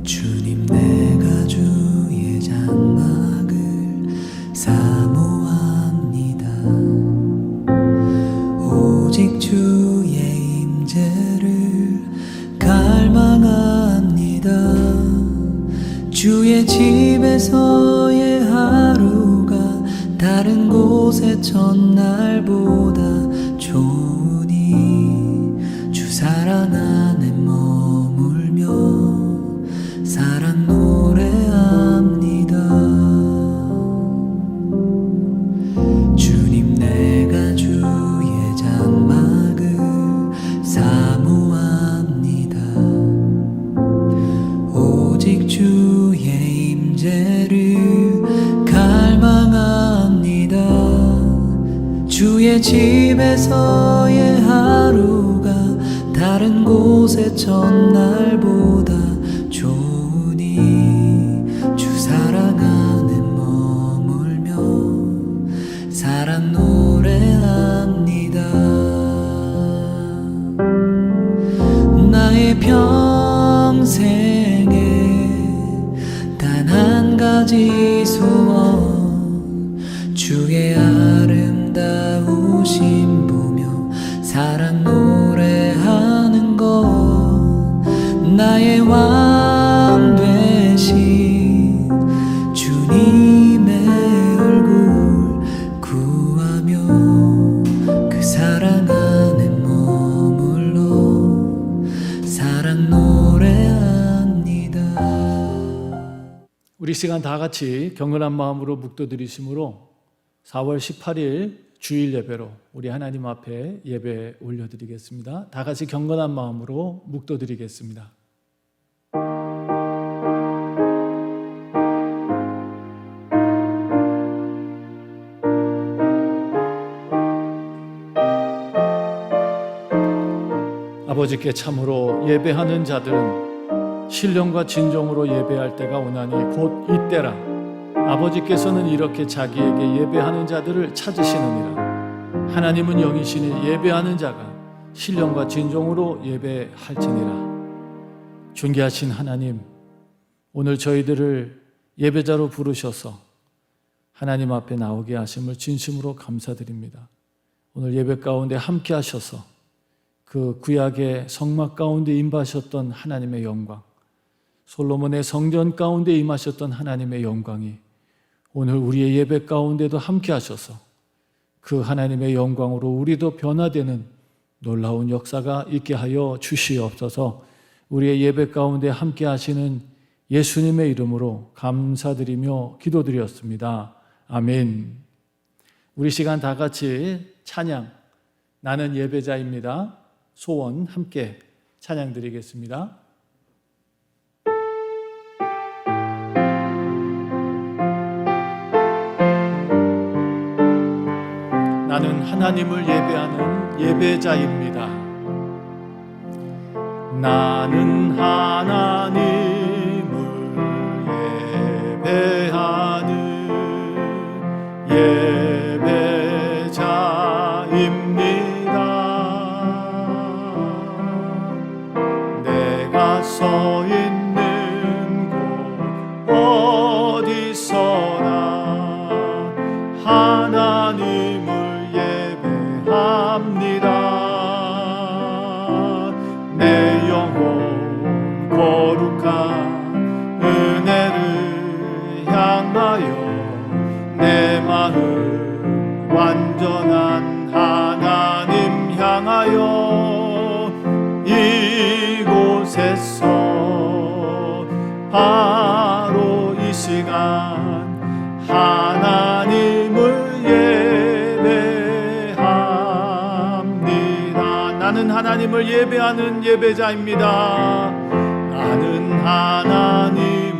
주님 내가 주의 장막을 사모합니다. 오직 주의 임재를 갈망합니다. 주의 집에서의 하루가 다른 곳의 첫날보다 좋으니 주 사랑 안에 머물며 사랑 노래합니다. 주님 내가 주의 장막을 사모합니다. 오직 주의 임재를 갈망합니다. 주의 집에서의 하루가 다른 곳의 첫날보다 좋으니 주 사랑 안에 머물며 사랑 노래합니다. 나의 평생에 단 한 가지 소원, 주의 아름다우심 보며 사랑 노래하는 것, 나의 왕 되신 주님의 얼굴 구하며 그 사랑 안에 머물러 사랑 노래합니다. 우리 시간 다 같이 경건한 마음으로 묵도드리심으로 4월 18일 주일 예배로 우리 하나님 앞에 예배 올려드리겠습니다. 다 같이 경건한 마음으로 묵도드리겠습니다. 아버지께 참으로 예배하는 자들은 신령과 진정으로 예배할 때가 오나니 곧 이때라. 아버지께서는 이렇게 자기에게 예배하는 자들을 찾으시느니라. 하나님은 영이시니 예배하는 자가 신령과 진정으로 예배할지니라. 존귀하신 하나님, 오늘 저희들을 예배자로 부르셔서 하나님 앞에 나오게 하심을 진심으로 감사드립니다. 오늘 예배 가운데 함께 하셔서 그 구약의 성막 가운데 임하셨던 하나님의 영광, 솔로몬의 성전 가운데 임하셨던 하나님의 영광이 오늘 우리의 예배 가운데도 함께 하셔서 그 하나님의 영광으로 우리도 변화되는 놀라운 역사가 있게 하여 주시옵소서. 우리의 예배 가운데 함께 하시는 예수님의 이름으로 감사드리며 기도드렸습니다. 아멘. 우리 시간 다 같이 찬양, 나는 예배자입니다. 소원 함께 찬양 드리겠습니다. 나는 하나님을 예배하는 예배자입니다. 나는 하나님을 예배하는 예배자입니다. 내가 서 있는 곳 어디서나 하나님을 예배합니다. 내 영혼 거룩한 은혜를 향하여 내 마음 완전한 하나님 향하여 이곳에서 바로 이 시간 하나님을 예배합니다. 나는 하나님을 예배하는 예배자입니다. 나는 하나님을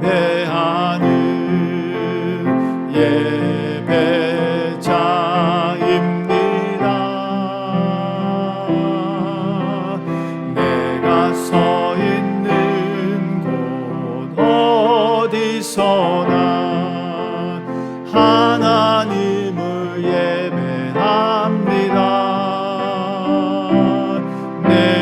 예배하는 예배자입니다. 내가 서 있는 곳 어디서나 하나님을 예배합니다. 내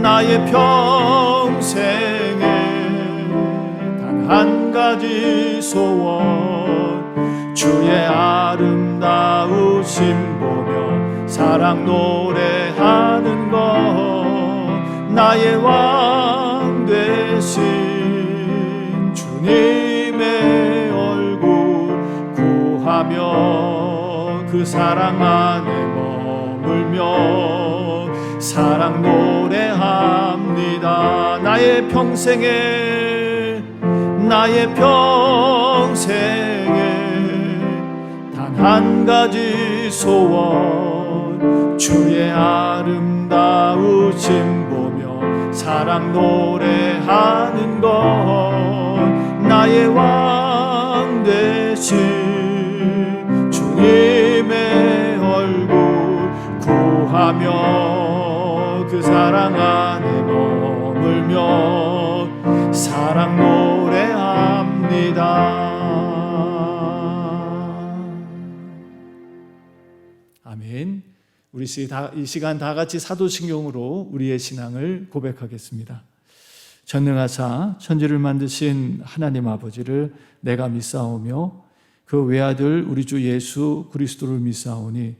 나의 평생에 단 한 가지 소원, 주의 아름다우심 보며 사랑 노래하는 것, 나의 왕 되신 주님의 얼굴 구하며 그 사랑 안에 머물며 사랑 노래합니다. 나의 평생에 단 한 가지 소원, 주의 아름다우심 보며 사랑 노래하는 것, 나의 왕 되신 주님의 얼굴 구하며 그 사랑 안에 머물며 사랑 노래합니다. 아멘. 우리 이 시간 다 같이 사도신경으로 우리의 신앙을 고백하겠습니다. 전능하사 천지를 만드신 하나님 아버지를 내가 믿사오며 그 외아들 우리 주 예수 그리스도를 믿사오니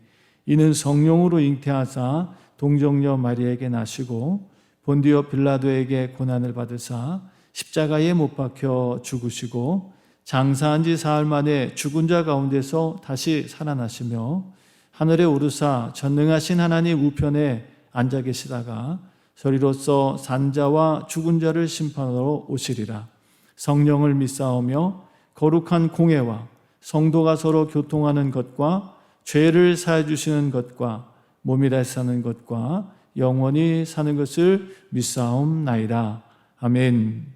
이는 성령으로 잉태하사 동정녀 마리아에게 나시고 본디오 빌라도에게 고난을 받으사 십자가에 못 박혀 죽으시고 장사한 지 사흘 만에 죽은 자 가운데서 다시 살아나시며 하늘에 오르사 전능하신 하나님 우편에 앉아 계시다가 저리로서 산자와 죽은 자를 심판하러 오시리라. 성령을 믿사오며 거룩한 공회와 성도가 서로 교통하는 것과 죄를 사해 주시는 것과 몸이 다시 사는 것과 영원히 사는 것을 믿사옵나이다. 아멘.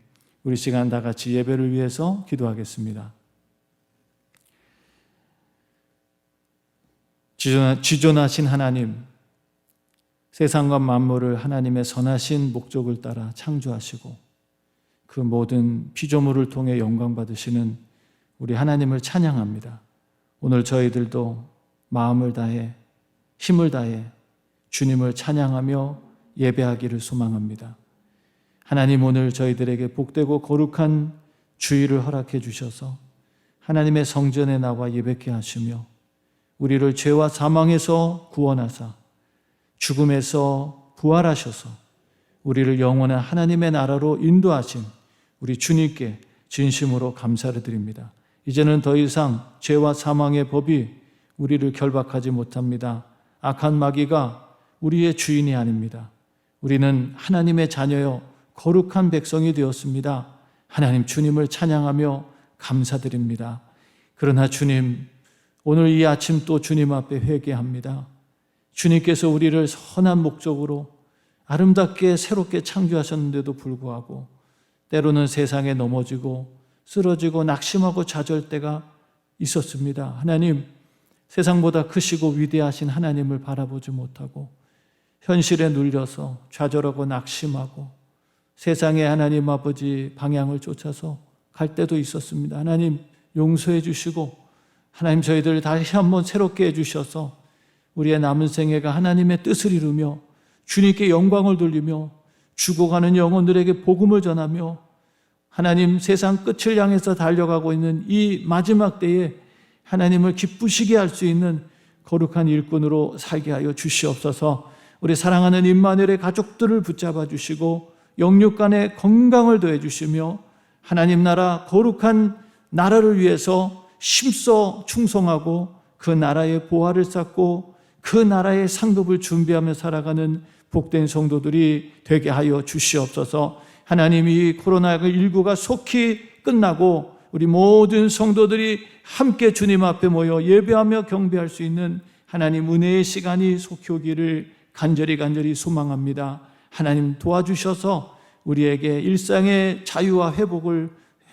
우리 시간 다 같이 예배를 위해서 기도하겠습니다. 지존하신 하나님, 세상과 만물을 하나님의 선하신 목적을 따라 창조하시고 그 모든 피조물을 통해 영광 받으시는 우리 하나님을 찬양합니다. 오늘 저희들도 마음을 다해 힘을 다해 주님을 찬양하며 예배하기를 소망합니다. 하나님, 오늘 저희들에게 복되고 거룩한 주일을 허락해 주셔서 하나님의 성전에 나와 예배케 하시며 우리를 죄와 사망에서 구원하사 죽음에서 부활하셔서 우리를 영원한 하나님의 나라로 인도하신 우리 주님께 진심으로 감사를 드립니다. 이제는 더 이상 죄와 사망의 법이 우리를 결박하지 못합니다. 악한 마귀가 우리의 주인이 아닙니다. 우리는 하나님의 자녀여 거룩한 백성이 되었습니다. 하나님, 주님을 찬양하며 감사드립니다. 그러나 주님, 오늘 이 아침 또 주님 앞에 회개합니다. 주님께서 우리를 선한 목적으로 아름답게 새롭게 창조하셨는데도 불구하고 때로는 세상에 넘어지고 쓰러지고 낙심하고 좌절 때가 있었습니다. 하나님, 세상보다 크시고 위대하신 하나님을 바라보지 못하고 현실에 눌려서 좌절하고 낙심하고 세상의 하나님 아버지 방향을 쫓아서 갈 때도 있었습니다. 하나님, 용서해 주시고 하나님, 저희들을 다시 한번 새롭게 해주셔서 우리의 남은 생애가 하나님의 뜻을 이루며 주님께 영광을 돌리며 죽어가는 영혼들에게 복음을 전하며 하나님, 세상 끝을 향해서 달려가고 있는 이 마지막 때에 하나님을 기쁘시게 할 수 있는 거룩한 일꾼으로 살게 하여 주시옵소서. 우리 사랑하는 임마누엘의 가족들을 붙잡아 주시고 영육 간의 건강을 더해 주시며 하나님 나라 거룩한 나라를 위해서 힘써 충성하고 그 나라의 보화를 쌓고 그 나라의 상급을 준비하며 살아가는 복된 성도들이 되게 하여 주시옵소서. 하나님, 이 코로나19가 속히 끝나고 우리 모든 성도들이 함께 주님 앞에 모여 예배하며 경배할 수 있는 하나님 은혜의 시간이 속히 오기를 간절히 소망합니다. 하나님, 도와주셔서 우리에게 일상의 자유와 회복을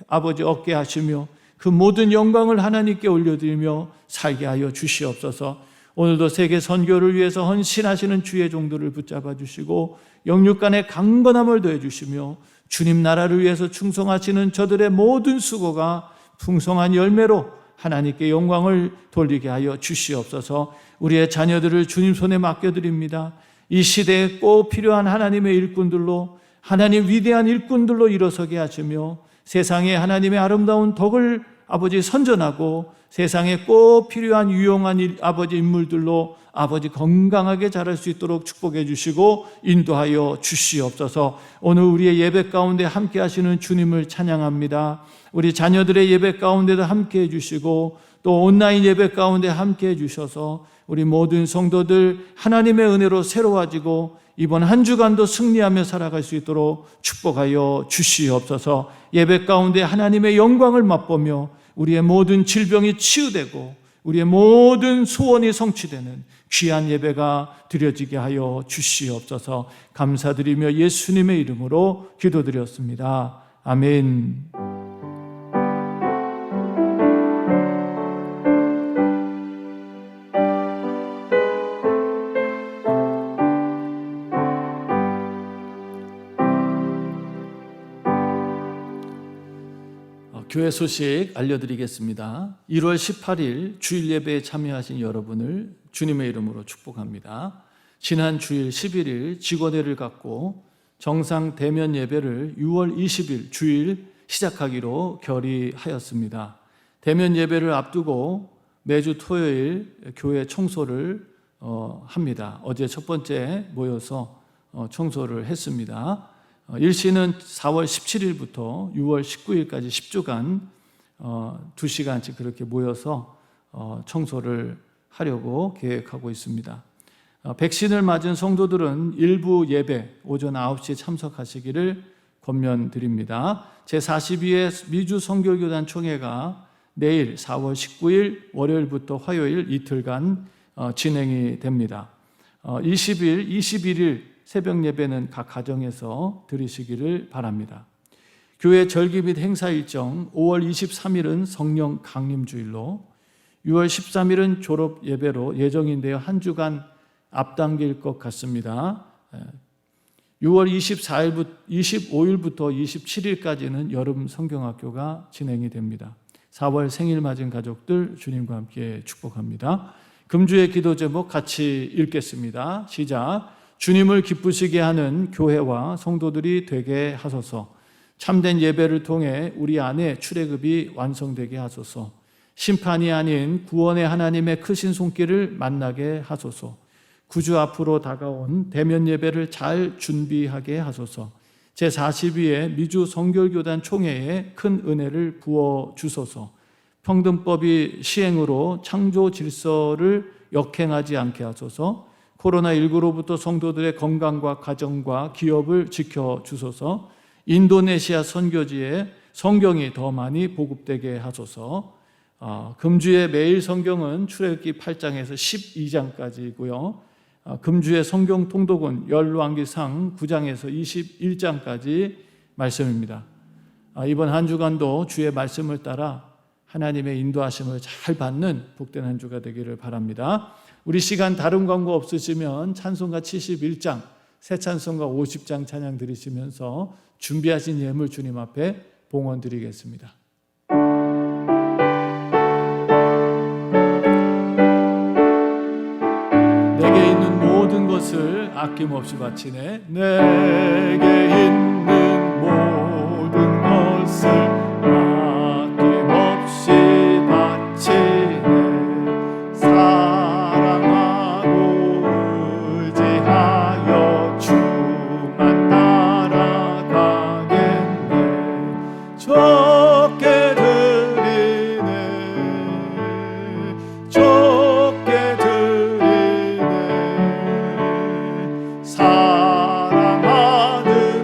아버지 얻게 하시며 그 모든 영광을 하나님께 올려드리며 살게 하여 주시옵소서. 오늘도 세계 선교를 위해서 헌신하시는 주의 종들을 붙잡아 주시고 영육 간의 강건함을 더해 주시며 주님 나라를 위해서 충성하시는 저들의 모든 수고가 풍성한 열매로 하나님께 영광을 돌리게 하여 주시옵소서. 우리의 자녀들을 주님 손에 맡겨드립니다. 이 시대에 꼭 필요한 하나님의 일꾼들로, 하나님 위대한 일꾼들로 일어서게 하시며 세상에 하나님의 아름다운 덕을 아버지 선전하고 세상에 꼭 필요한 유용한 아버지 인물들로 아버지 건강하게 자랄 수 있도록 축복해 주시고 인도하여 주시옵소서. 오늘 우리의 예배 가운데 함께 하시는 주님을 찬양합니다. 우리 자녀들의 예배 가운데도 함께 해주시고 또 온라인 예배 가운데 함께 해주셔서 우리 모든 성도들 하나님의 은혜로 새로워지고 이번 한 주간도 승리하며 살아갈 수 있도록 축복하여 주시옵소서. 예배 가운데 하나님의 영광을 맛보며 우리의 모든 질병이 치유되고 우리의 모든 소원이 성취되는 귀한 예배가 드려지게 하여 주시옵소서. 감사드리며 예수님의 이름으로 기도드렸습니다. 아멘. 교회 소식 알려드리겠습니다. 1월 18일 주일 예배에 참여하신 여러분을 주님의 이름으로 축복합니다. 지난 주일 11일 직원회를 갖고 정상 대면 예배를 6월 20일 주일 시작하기로 결의하였습니다. 대면 예배를 앞두고 매주 토요일 교회 청소를 합니다. 어제 첫 번째 모여서 청소를 했습니다. 일시는 4월 17일부터 6월 19일까지 10주간 2시간씩 그렇게 모여서 청소를 하려고 계획하고 있습니다. 백신을 맞은 성도들은 일부 예배 오전 9시에 참석하시기를 권면드립니다. 제42회 미주 선교교단 총회가 내일 4월 19일 월요일부터 화요일 이틀간 진행이 됩니다. 20일, 21일 새벽 예배는 각 가정에서 드리시기를 바랍니다. 교회 절기 및 행사 일정 5월 23일은 성령 강림주일로 6월 13일은 졸업 예배로 예정인데요. 한 주간 앞당길 것 같습니다. 6월 25일부터 27일까지는 여름 성경학교가 진행이 됩니다. 4월 생일 맞은 가족들 주님과 함께 축복합니다. 금주의 기도 제목 같이 읽겠습니다. 시작. 주님을 기쁘시게 하는 교회와 성도들이 되게 하소서. 참된 예배를 통해 우리 안에 출애굽이 완성되게 하소서. 심판이 아닌 구원의 하나님의 크신 손길을 만나게 하소서. 구주 앞으로 다가온 대면 예배를 잘 준비하게 하소서. 제42회 미주 성결교단 총회에 큰 은혜를 부어 주소서. 평등법이 시행으로 창조 질서를 역행하지 않게 하소서. 코로나19로부터 성도들의 건강과 가정과 기업을 지켜주소서. 인도네시아 선교지에 성경이 더 많이 보급되게 하소서. 금주의 매일 성경은 출애굽기 8장에서 12장까지고요. 금주의 성경 통독은 열왕기상 9장에서 21장까지 말씀입니다. 이번 한 주간도 주의 말씀을 따라 하나님의 인도하심을 잘 받는 복된 한 주가 되기를 바랍니다. 우리 시간 다른 광고 없으시면 찬송가 71장, 새 찬송가 50장 찬양 드리시면서 준비하신 예물 주님 앞에 봉헌 드리겠습니다. 내게 있는 모든 것을 아낌없이 바치네. 내게 있는 모든 것을 아낌없이 바치네. 사랑하는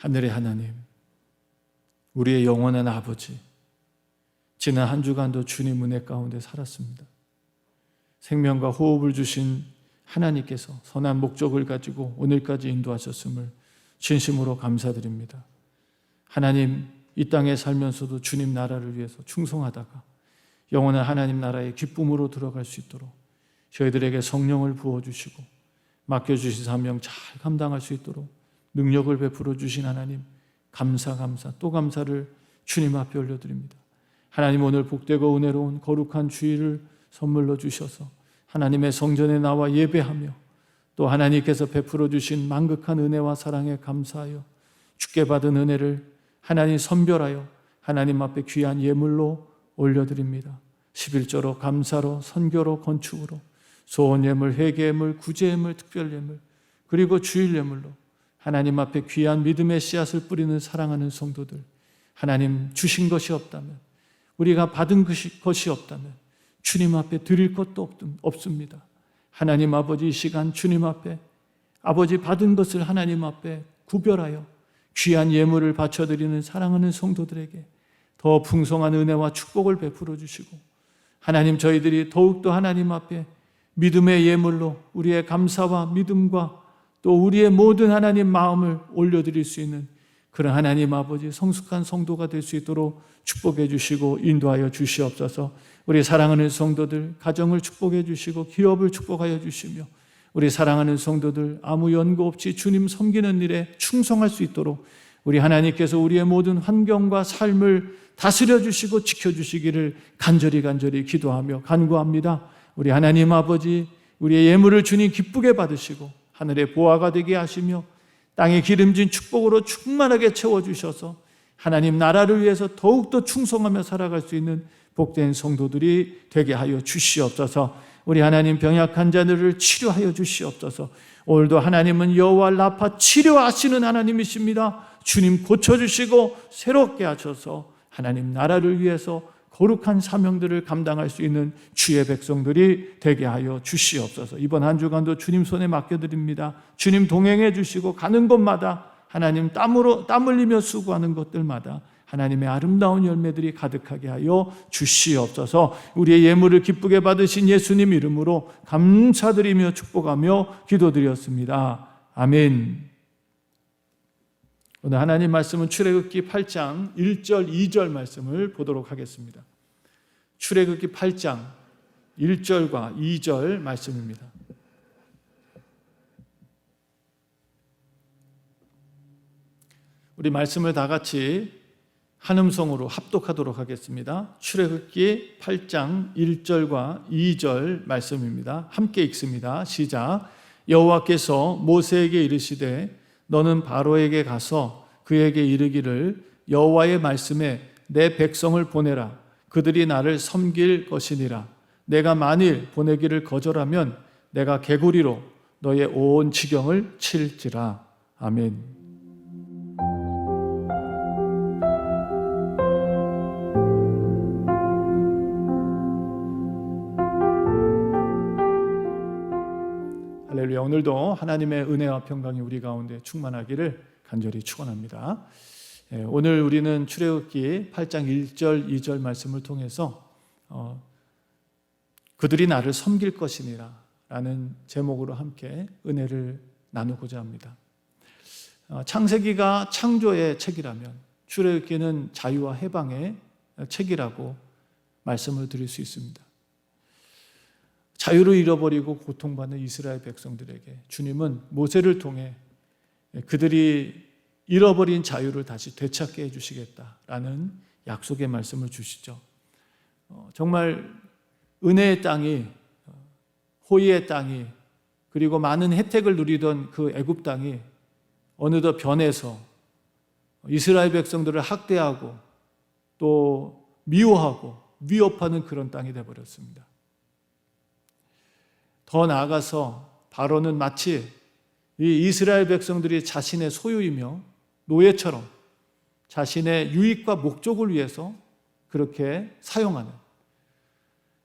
하늘의 하나님, 우리의 영원한 아버지, 지난 한 주간도 주님 은혜 가운데 살았습니다. 생명과 호흡을 주신 하나님께서 선한 목적을 가지고 오늘까지 인도하셨음을 진심으로 감사드립니다. 하나님, 이 땅에 살면서도 주님 나라를 위해서 충성하다가 영원한 하나님 나라의 기쁨으로 들어갈 수 있도록 저희들에게 성령을 부어주시고 맡겨주신 사명 잘 감당할 수 있도록 능력을 베풀어 주신 하나님, 감사 또 감사를 주님 앞에 올려드립니다. 하나님, 오늘 복되고 은혜로운 거룩한 주일을 선물로 주셔서 하나님의 성전에 나와 예배하며 또 하나님께서 베풀어 주신 만극한 은혜와 사랑에 감사하여 주께 받은 은혜를 하나님 선별하여 하나님 앞에 귀한 예물로 올려드립니다. 11조로 감사로 선교로 건축으로 소원예물, 회개예물, 구제예물, 특별예물 그리고 주일예물로 하나님 앞에 귀한 믿음의 씨앗을 뿌리는 사랑하는 성도들, 하나님 주신 것이 없다면, 우리가 받은 것이 없다면 주님 앞에 드릴 것도 없습니다. 하나님 아버지, 이 시간 주님 앞에 아버지 받은 것을 하나님 앞에 구별하여 귀한 예물을 바쳐드리는 사랑하는 성도들에게 더 풍성한 은혜와 축복을 베풀어 주시고 하나님, 저희들이 더욱더 하나님 앞에 믿음의 예물로 우리의 감사와 믿음과 또 우리의 모든 하나님 마음을 올려드릴 수 있는 그런 하나님 아버지 성숙한 성도가 될 수 있도록 축복해 주시고 인도하여 주시옵소서. 우리 사랑하는 성도들 가정을 축복해 주시고 기업을 축복하여 주시며 우리 사랑하는 성도들 아무 연고 없이 주님 섬기는 일에 충성할 수 있도록 우리 하나님께서 우리의 모든 환경과 삶을 다스려 주시고 지켜 주시기를 간절히 기도하며 간구합니다. 우리 하나님 아버지, 우리의 예물을 주님 기쁘게 받으시고 하늘의 보화가 되게 하시며 땅에 기름진 축복으로 충만하게 채워주셔서 하나님 나라를 위해서 더욱더 충성하며 살아갈 수 있는 복된 성도들이 되게 하여 주시옵소서. 우리 하나님 병약한 자들을 치료하여 주시옵소서. 오늘도 하나님은 여호와 라파 치료하시는 하나님이십니다. 주님 고쳐주시고 새롭게 하셔서 하나님 나라를 위해서 거룩한 사명들을 감당할 수 있는 주의 백성들이 되게 하여 주시옵소서. 이번 한 주간도 주님 손에 맡겨드립니다. 주님 동행해 주시고 가는 곳마다 하나님 땀 흘리며 수고하는 것들마다 하나님의 아름다운 열매들이 가득하게 하여 주시옵소서. 우리의 예물을 기쁘게 받으신 예수님 이름으로 감사드리며 축복하며 기도드렸습니다. 아멘. 오늘 하나님 말씀은 출애굽기 8장 1절 2절 말씀을 보도록 하겠습니다. 출애굽기 8장 1절과 2절 말씀입니다. 우리 말씀을 다 같이 한 음성으로 합독하도록 하겠습니다. 출애굽기 8장 1절과 2절 말씀입니다. 함께 읽습니다. 시작. 여호와께서 모세에게 이르시되 너는 바로에게 가서 그에게 이르기를 여호와의 말씀에 내 백성을 보내라. 그들이 나를 섬길 것이니라. 내가 만일 보내기를 거절하면 내가 개구리로 너의 온 지경을 칠지라. 아멘. 할렐루야. 오늘도 하나님의 은혜와 평강이 우리 가운데 충만하기를 간절히 축원합니다. 오늘 우리는 출애굽기 8장 1절 2절 말씀을 통해서 그들이 나를 섬길 것이니라 라는 제목으로 함께 은혜를 나누고자 합니다. 창세기가 창조의 책이라면 출애굽기는 자유와 해방의 책이라고 말씀을 드릴 수 있습니다. 자유를 잃어버리고 고통받는 이스라엘 백성들에게 주님은 모세를 통해 그들이 잃어버린 자유를 다시 되찾게 해주시겠다라는 약속의 말씀을 주시죠. 정말 은혜의 땅이, 호의의 땅이, 그리고 많은 혜택을 누리던 그 애굽 땅이 어느덧 변해서 이스라엘 백성들을 학대하고 또 미워하고 위협하는 그런 땅이 되어버렸습니다. 더 나아가서 바로는 마치 이 이스라엘 백성들이 자신의 소유이며 노예처럼 자신의 유익과 목적을 위해서 그렇게 사용하는,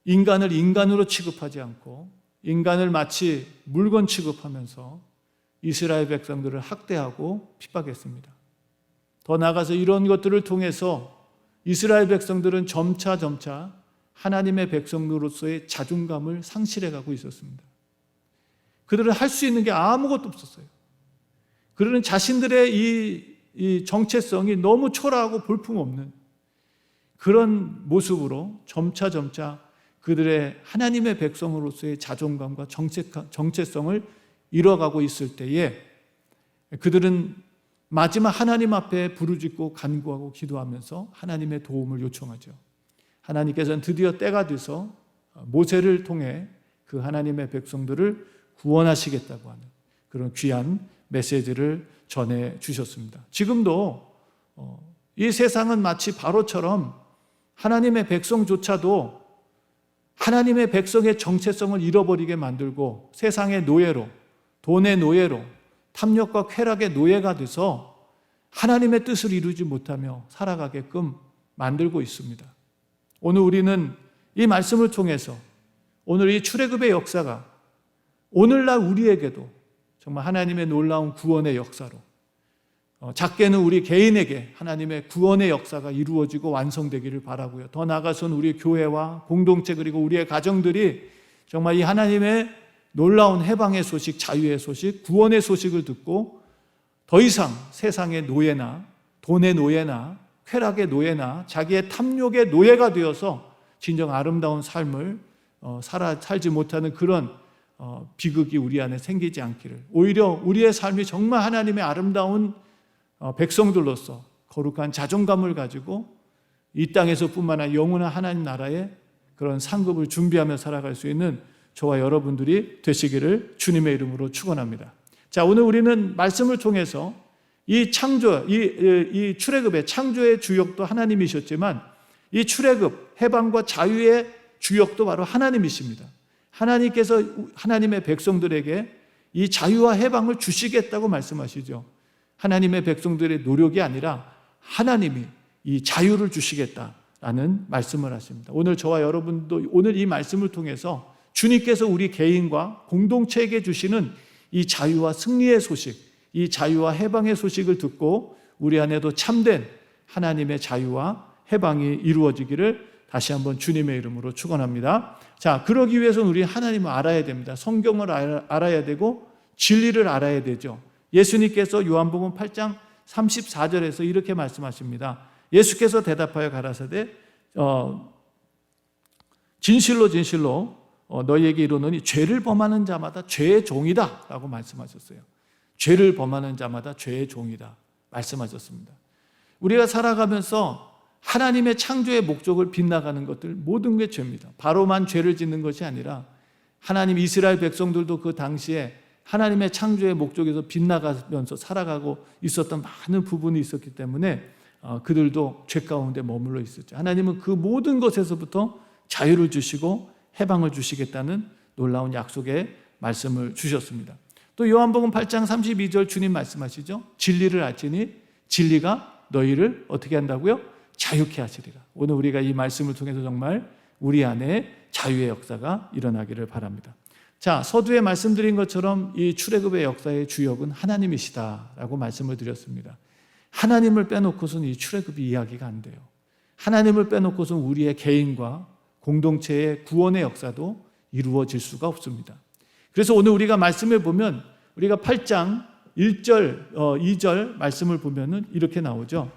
인간을 인간으로 취급하지 않고 인간을 마치 물건 취급하면서 이스라엘 백성들을 학대하고 핍박했습니다. 더 나아가서 이런 것들을 통해서 이스라엘 백성들은 점차 하나님의 백성으로서의 자존감을 상실해가고 있었습니다. 그들은 할 수 있는 게 아무것도 없었어요. 그들은 자신들의 이 정체성이 너무 초라하고 볼품없는 그런 모습으로 점차 그들의 하나님의 백성으로서의 자존감과 정체성을 잃어가고 있을 때에 그들은 마지막 하나님 앞에 부르짖고 간구하고 기도하면서 하나님의 도움을 요청하죠. 하나님께서는 드디어 때가 돼서 모세를 통해 그 하나님의 백성들을 구원하시겠다고 하는 그런 귀한 메시지를 전해 주셨습니다. 지금도 이 세상은 마치 바로처럼 하나님의 백성조차도 하나님의 백성의 정체성을 잃어버리게 만들고 세상의 노예로, 돈의 노예로, 탐욕과 쾌락의 노예가 돼서 하나님의 뜻을 이루지 못하며 살아가게끔 만들고 있습니다. 오늘 우리는 이 말씀을 통해서 오늘 이 출애굽의 역사가 오늘날 우리에게도 정말 하나님의 놀라운 구원의 역사로 작게는 우리 개인에게 하나님의 구원의 역사가 이루어지고 완성되기를 바라고요. 더 나아가서는 우리 교회와 공동체 그리고 우리의 가정들이 정말 이 하나님의 놀라운 해방의 소식, 자유의 소식, 구원의 소식을 듣고 더 이상 세상의 노예나 돈의 노예나 쾌락의 노예나 자기의 탐욕의 노예가 되어서 진정 아름다운 삶을 살지 못하는 그런 비극이 우리 안에 생기지 않기를, 오히려 우리의 삶이 정말 하나님의 아름다운 백성들로서 거룩한 자존감을 가지고 이 땅에서 뿐만 아니라 영원한 하나님 나라의 그런 상급을 준비하며 살아갈 수 있는 저와 여러분들이 되시기를 주님의 이름으로 축원합니다. 자, 오늘 우리는 말씀을 통해서 이 창조, 이 출애굽의 창조의 주역도 하나님이셨지만 이 출애굽, 해방과 자유의 주역도 바로 하나님이십니다. 하나님께서 하나님의 백성들에게 이 자유와 해방을 주시겠다고 말씀하시죠. 하나님의 백성들의 노력이 아니라 하나님이 이 자유를 주시겠다라는 말씀을 하십니다. 오늘 저와 여러분도 오늘 이 말씀을 통해서 주님께서 우리 개인과 공동체에게 주시는 이 자유와 승리의 소식, 이 자유와 해방의 소식을 듣고 우리 안에도 참된 하나님의 자유와 해방이 이루어지기를 다시 한번 주님의 이름으로 축원합니다. 자, 그러기 위해서는 우리 하나님을 알아야 됩니다. 성경을 알아야 되고 진리를 알아야 되죠. 예수님께서 요한복음 8장 34절에서 이렇게 말씀하십니다. 예수께서 대답하여 가라사대 진실로 너희에게 이르노니 죄를 범하는 자마다 죄의 종이다 라고 말씀하셨어요. 죄를 범하는 자마다 죄의 종이다 말씀하셨습니다. 우리가 살아가면서 하나님의 창조의 목적을 빗나가는 것들 모든 게 죄입니다. 바로만 죄를 짓는 것이 아니라 하나님 이스라엘 백성들도 그 당시에 하나님의 창조의 목적에서 빗나가면서 살아가고 있었던 많은 부분이 있었기 때문에 그들도 죄 가운데 머물러 있었죠. 하나님은 그 모든 것에서부터 자유를 주시고 해방을 주시겠다는 놀라운 약속의 말씀을 주셨습니다. 또 요한복음 8장 32절 주님 말씀하시죠. 진리를 알지니 진리가 너희를 어떻게 한다고요? 자유케 하시리라. 오늘 우리가 이 말씀을 통해서 정말 우리 안에 자유의 역사가 일어나기를 바랍니다. 자, 서두에 말씀드린 것처럼 이 출애굽의 역사의 주역은 하나님이시다라고 말씀을 드렸습니다. 하나님을 빼놓고서는 이 출애굽이 이야기가 안 돼요. 하나님을 빼놓고서는 우리의 개인과 공동체의 구원의 역사도 이루어질 수가 없습니다. 그래서 오늘 우리가 말씀을 보면 우리가 8장 1절, 2절 말씀을 보면은 이렇게 나오죠.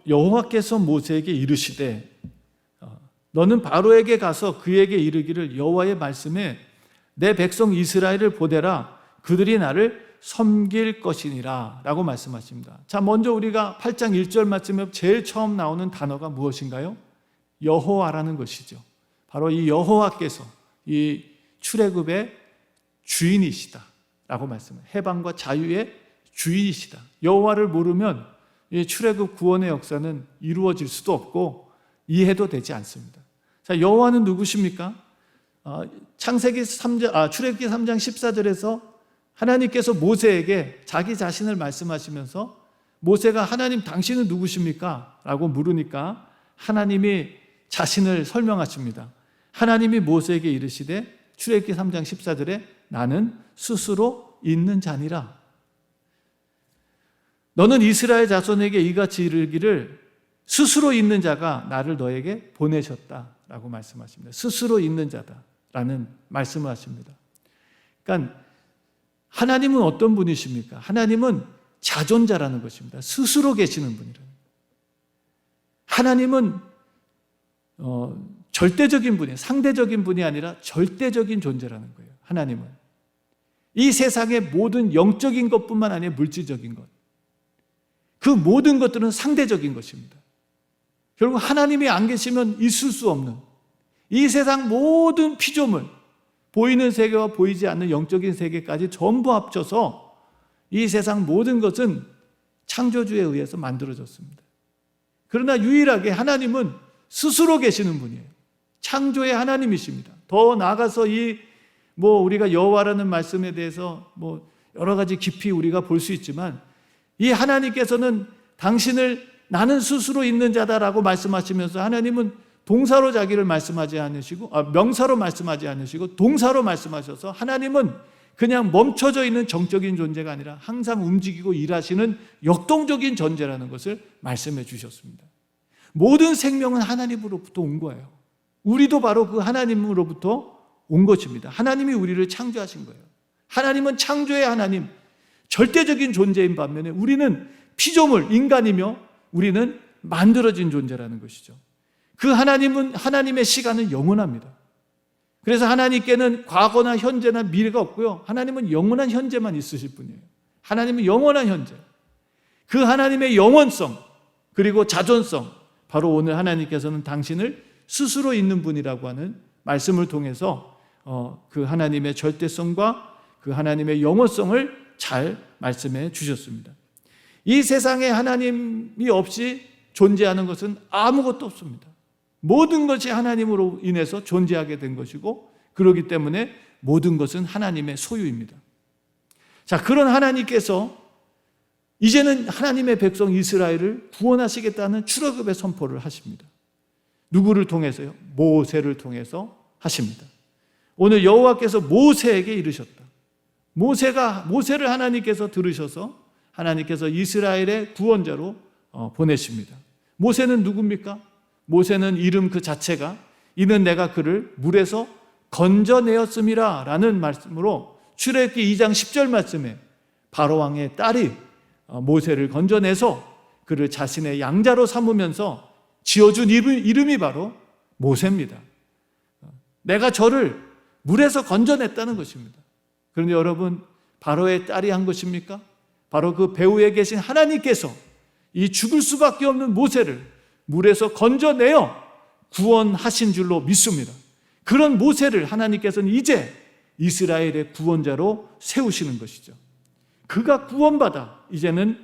여호와께서 모세에게 이르시되 너는 바로에게 가서 그에게 이르기를 여호와의 말씀에 내 백성 이스라엘을 보내라 그들이 나를 섬길 것이니라 라고 말씀하십니다. 자, 먼저 우리가 8장 1절 말씀에 제일 처음 나오는 단어가 무엇인가요? 여호와라는 것이죠. 바로 이 여호와께서 이 출애굽의 주인이시다 라고 말씀해요. 해방과 자유의 주인이시다. 여호와를 모르면 이 출애굽 구원의 역사는 이루어질 수도 없고 이해도 되지 않습니다. 자, 여호와는 누구십니까? 출애굽기 3장 14절에서 하나님께서 모세에게 자기 자신을 말씀하시면서 모세가 하나님 당신은 누구십니까? 라고 물으니까 하나님이 자신을 설명하십니다. 하나님이 모세에게 이르시되 출애굽기 3장 14절에 나는 스스로 있는 자니라. 너는 이스라엘 자손에게 이같이 이르기를 스스로 있는 자가 나를 너에게 보내셨다라고 말씀하십니다. 스스로 있는 자다라는 말씀을 하십니다. 그러니까 하나님은 어떤 분이십니까? 하나님은 자존자라는 것입니다. 스스로 계시는 분이라는 거예요. 하나님은 절대적인 분이에요. 상대적인 분이 아니라 절대적인 존재라는 거예요. 하나님은 이 세상의 모든 영적인 것뿐만 아니라 물질적인 것, 그 모든 것들은 상대적인 것입니다. 결국 하나님이 안 계시면 있을 수 없는 이 세상 모든 피조물, 보이는 세계와 보이지 않는 영적인 세계까지 전부 합쳐서 이 세상 모든 것은 창조주에 의해서 만들어졌습니다. 그러나 유일하게 하나님은 스스로 계시는 분이에요. 창조의 하나님이십니다. 더 나아가서 우리가 여호와라는 말씀에 대해서 여러 가지 깊이 우리가 볼 수 있지만, 이 하나님께서는 당신을 나는 스스로 있는 자다라고 말씀하시면서 하나님은 동사로 자기를 말씀하지 않으시고, 명사로 말씀하지 않으시고 동사로 말씀하셔서 하나님은 그냥 멈춰져 있는 정적인 존재가 아니라 항상 움직이고 일하시는 역동적인 존재라는 것을 말씀해 주셨습니다. 모든 생명은 하나님으로부터 온 거예요. 우리도 바로 그 하나님으로부터 온 것입니다. 하나님이 우리를 창조하신 거예요. 하나님은 창조의 하나님, 절대적인 존재인 반면에 우리는 피조물, 인간이며 우리는 만들어진 존재라는 것이죠. 그 하나님의 시간은 영원합니다. 그래서 하나님께는 과거나 현재나 미래가 없고요. 하나님은 영원한 현재만 있으실 분이에요. 하나님은 영원한 현재. 그 하나님의 영원성 그리고 자존성, 바로 오늘 하나님께서는 당신을 스스로 있는 분이라고 하는 말씀을 통해서 그 하나님의 절대성과 그 하나님의 영원성을 잘 말씀해 주셨습니다. 이 세상에 하나님이 없이 존재하는 것은 아무것도 없습니다. 모든 것이 하나님으로 인해서 존재하게 된 것이고, 그렇기 때문에 모든 것은 하나님의 소유입니다. 자, 그런 하나님께서 이제는 하나님의 백성 이스라엘을 구원하시겠다는 출애굽의 선포를 하십니다. 누구를 통해서요? 모세를 통해서 하십니다. 오늘 여호와께서 모세에게 이르셨다. 모세를 하나님께서 들으셔서 하나님께서 이스라엘의 구원자로 보내십니다. 모세는 누굽니까? 모세는 이름 그 자체가 이는 내가 그를 물에서 건져내었음이라 라는 말씀으로 출애굽기 2장 10절 말씀에 바로왕의 딸이 모세를 건져내서 그를 자신의 양자로 삼으면서 지어준 이름이 바로 모세입니다. 내가 저를 물에서 건져냈다는 것입니다. 그런데 여러분, 바로의 딸이 한 것입니까? 바로 그 배후에 계신 하나님께서 이 죽을 수밖에 없는 모세를 물에서 건져내어 구원하신 줄로 믿습니다. 그런 모세를 하나님께서는 이제 이스라엘의 구원자로 세우시는 것이죠. 그가 구원받아 이제는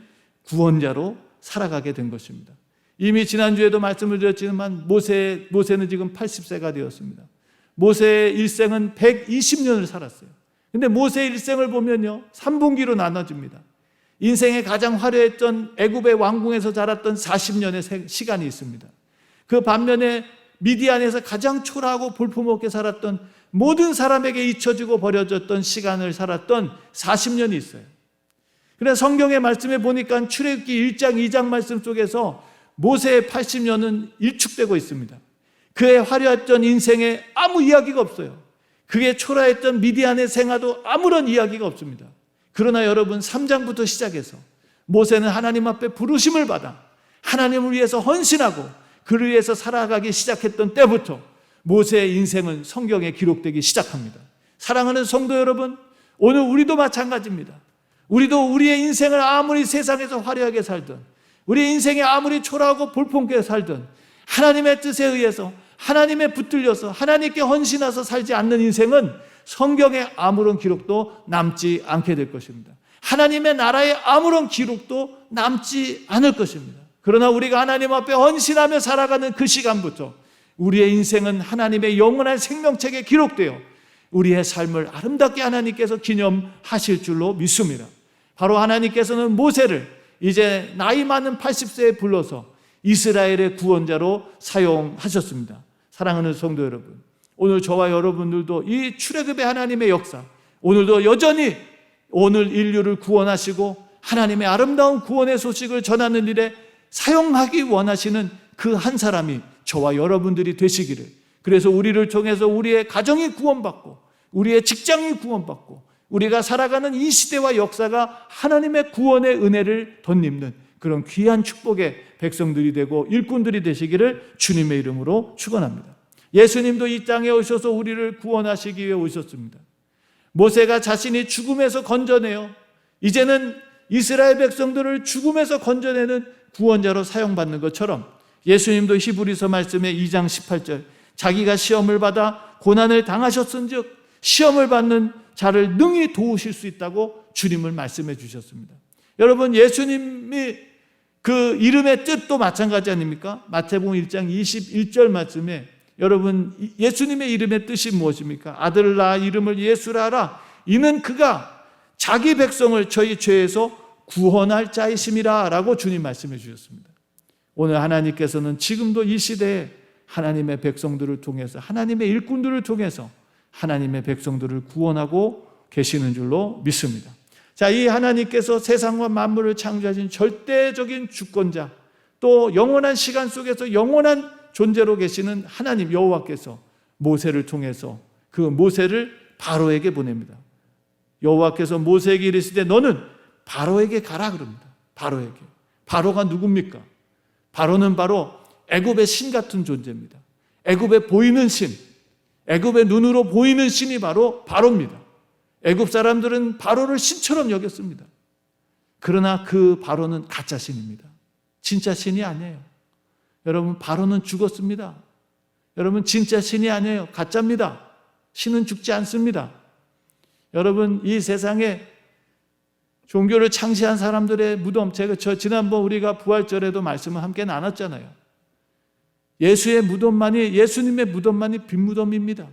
구원자로 살아가게 된 것입니다. 이미 지난주에도 말씀을 드렸지만 모세는 지금 80세가 되었습니다. 모세의 일생은 120년을 살았어요. 근데 모세의 일생을 보면요, 3분기로 나눠집니다. 인생의 가장 화려했던 애굽의 왕궁에서 자랐던 40년의 시간이 있습니다. 그 반면에 미디안에서 가장 초라하고 볼품없게 살았던, 모든 사람에게 잊혀지고 버려졌던 시간을 살았던 40년이 있어요. 그래서 성경의 말씀에 보니까 출애굽기 1장 2장 말씀 속에서 모세의 80년은 일축되고 있습니다. 그의 화려했던 인생에 아무 이야기가 없어요. 그의 초라했던 미디안의 생활도 아무런 이야기가 없습니다. 그러나 여러분, 3장부터 시작해서 모세는 하나님 앞에 부르심을 받아 하나님을 위해서 헌신하고 그를 위해서 살아가기 시작했던 때부터 모세의 인생은 성경에 기록되기 시작합니다. 사랑하는 성도 여러분, 오늘 우리도 마찬가지입니다. 우리도 우리의 인생을 아무리 세상에서 화려하게 살든, 우리의 인생에 아무리 초라하고 볼품없게 살든, 하나님의 뜻에 의해서 하나님에 붙들려서 하나님께 헌신해서 살지 않는 인생은 성경에 아무런 기록도 남지 않게 될 것입니다. 하나님의 나라에 아무런 기록도 남지 않을 것입니다. 그러나 우리가 하나님 앞에 헌신하며 살아가는 그 시간부터 우리의 인생은 하나님의 영원한 생명책에 기록되어 우리의 삶을 아름답게 하나님께서 기념하실 줄로 믿습니다. 바로 하나님께서는 모세를 이제 나이 많은 80세에 불러서 이스라엘의 구원자로 사용하셨습니다. 사랑하는 성도 여러분, 오늘 저와 여러분들도 이 출애굽의 하나님의 역사, 오늘도 여전히 오늘 인류를 구원하시고 하나님의 아름다운 구원의 소식을 전하는 일에 사용하기 원하시는 그 한 사람이 저와 여러분들이 되시기를, 그래서 우리를 통해서 우리의 가정이 구원받고 우리의 직장이 구원받고 우리가 살아가는 이 시대와 역사가 하나님의 구원의 은혜를 덧입는 그런 귀한 축복의 백성들이 되고 일꾼들이 되시기를 주님의 이름으로 축원합니다. 예수님도 이 땅에 오셔서 우리를 구원하시기 위해 오셨습니다. 모세가 자신이 죽음에서 건져내어 이제는 이스라엘 백성들을 죽음에서 건져내는 구원자로 사용받는 것처럼 예수님도 히브리서 말씀의 2장 18절, 자기가 시험을 받아 고난을 당하셨은즉 시험을 받는 자를 능히 도우실 수 있다고 주님을 말씀해 주셨습니다. 여러분, 예수님이 그 이름의 뜻도 마찬가지 아닙니까? 마태복음 1장 21절 말씀에 여러분, 예수님의 이름의 뜻이 무엇입니까? 아들을 낳아 이름을 예수라 하라. 이는 그가 자기 백성을 저희 죄에서 구원할 자이심이라 라고 주님 말씀해 주셨습니다. 오늘 하나님께서는 지금도 이 시대에 하나님의 백성들을 통해서, 하나님의 일꾼들을 통해서 하나님의 백성들을 구원하고 계시는 줄로 믿습니다. 자, 이 하나님께서 세상과 만물을 창조하신 절대적인 주권자, 또 영원한 시간 속에서 영원한 존재로 계시는 하나님 여호와께서 모세를 통해서 그 모세를 바로에게 보냅니다. 여호와께서 모세에게 이르시되 너는 바로에게 가라 그럽니다. 바로에게. 바로가 누굽니까? 바로는 바로 애굽의 신 같은 존재입니다. 애굽에 보이는 신, 애굽의 눈으로 보이는 신이 바로 바로입니다. 애굽 사람들은 바로를 신처럼 여겼습니다. 그러나 그 바로는 가짜 신입니다. 진짜 신이 아니에요. 여러분, 바로는 죽었습니다. 여러분, 진짜 신이 아니에요. 가짜입니다. 신은 죽지 않습니다. 여러분, 이 세상에 종교를 창시한 사람들의 무덤, 지난번 우리가 부활절에도 말씀을 함께 나눴잖아요. 예수의 무덤만이, 예수님의 무덤만이 빈 무덤입니다.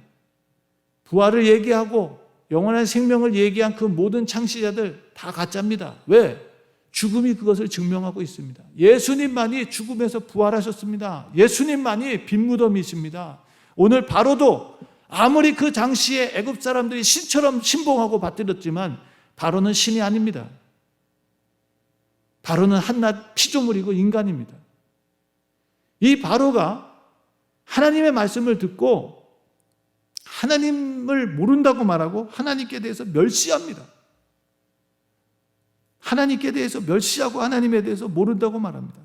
부활을 얘기하고 영원한 생명을 얘기한 그 모든 창시자들 다 가짜입니다. 왜? 죽음이 그것을 증명하고 있습니다. 예수님만이 죽음에서 부활하셨습니다. 예수님만이 빈 무덤이십니다. 오늘 바로도 아무리 그 당시에 애굽 사람들이 신처럼 신봉하고 받들었지만 바로는 신이 아닙니다. 바로는 한낱 피조물이고 인간입니다. 이 바로가 하나님의 말씀을 듣고 하나님을 모른다고 말하고 하나님께 대해서 멸시합니다. 하나님께 대해서 멸시하고 하나님에 대해서 모른다고 말합니다.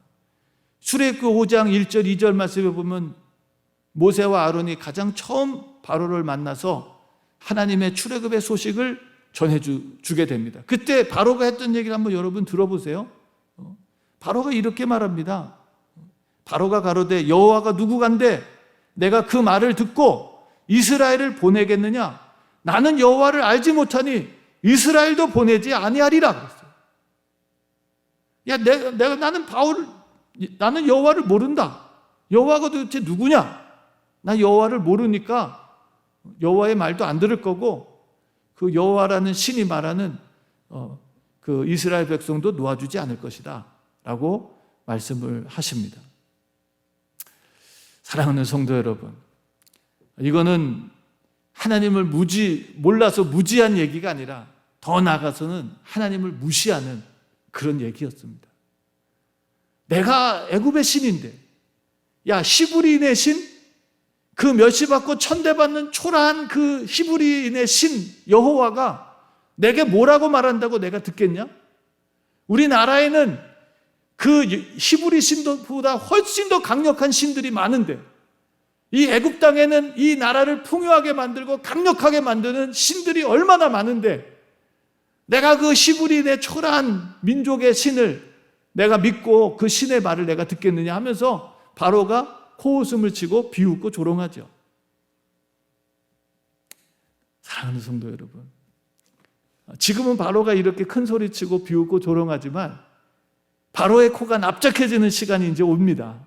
출애굽기 5장 1절 2절 말씀에 보면 모세와 아론이 가장 처음 바로를 만나서 하나님의 출애굽의 소식을 전해주게 됩니다. 그때 바로가 했던 얘기를 한번 여러분 들어보세요. 바로가 이렇게 말합니다. 바로가 가로되 여호와가 누구간데 내가 그 말을 듣고 이스라엘을 보내겠느냐? 나는 여호와를 알지 못하니 이스라엘도 보내지 아니하리라 그랬어요. 나는 여호와를 모른다. 여호와가 도대체 누구냐? 나 여호와를 모르니까 여호와의 말도 안 들을 거고 그 여호와라는 신이 말하는 그 이스라엘 백성도 놓아주지 않을 것이다 라고 말씀을 하십니다. 사랑하는 성도 여러분, 이거는 하나님을 몰라서 무지한 얘기가 아니라 더 나아가서는 하나님을 무시하는 그런 얘기였습니다. 내가 애굽의 신인데, 야, 히브리인의 신? 그 멸시받고 천대받는 초라한 그 히브리인의 신 여호와가 내게 뭐라고 말한다고 내가 듣겠냐? 우리나라에는 그 히브리 신보다 훨씬 더 강력한 신들이 많은데 이 애굽 땅에는 이 나라를 풍요하게 만들고 강력하게 만드는 신들이 얼마나 많은데 내가 그 히브리인의 초라한 민족의 신을 내가 믿고 그 신의 말을 내가 듣겠느냐 하면서 바로가 코웃음을 치고 비웃고 조롱하죠. 사랑하는 성도 여러분, 지금은 바로가 이렇게 큰 소리치고 비웃고 조롱하지만 바로의 코가 납작해지는 시간이 이제 옵니다.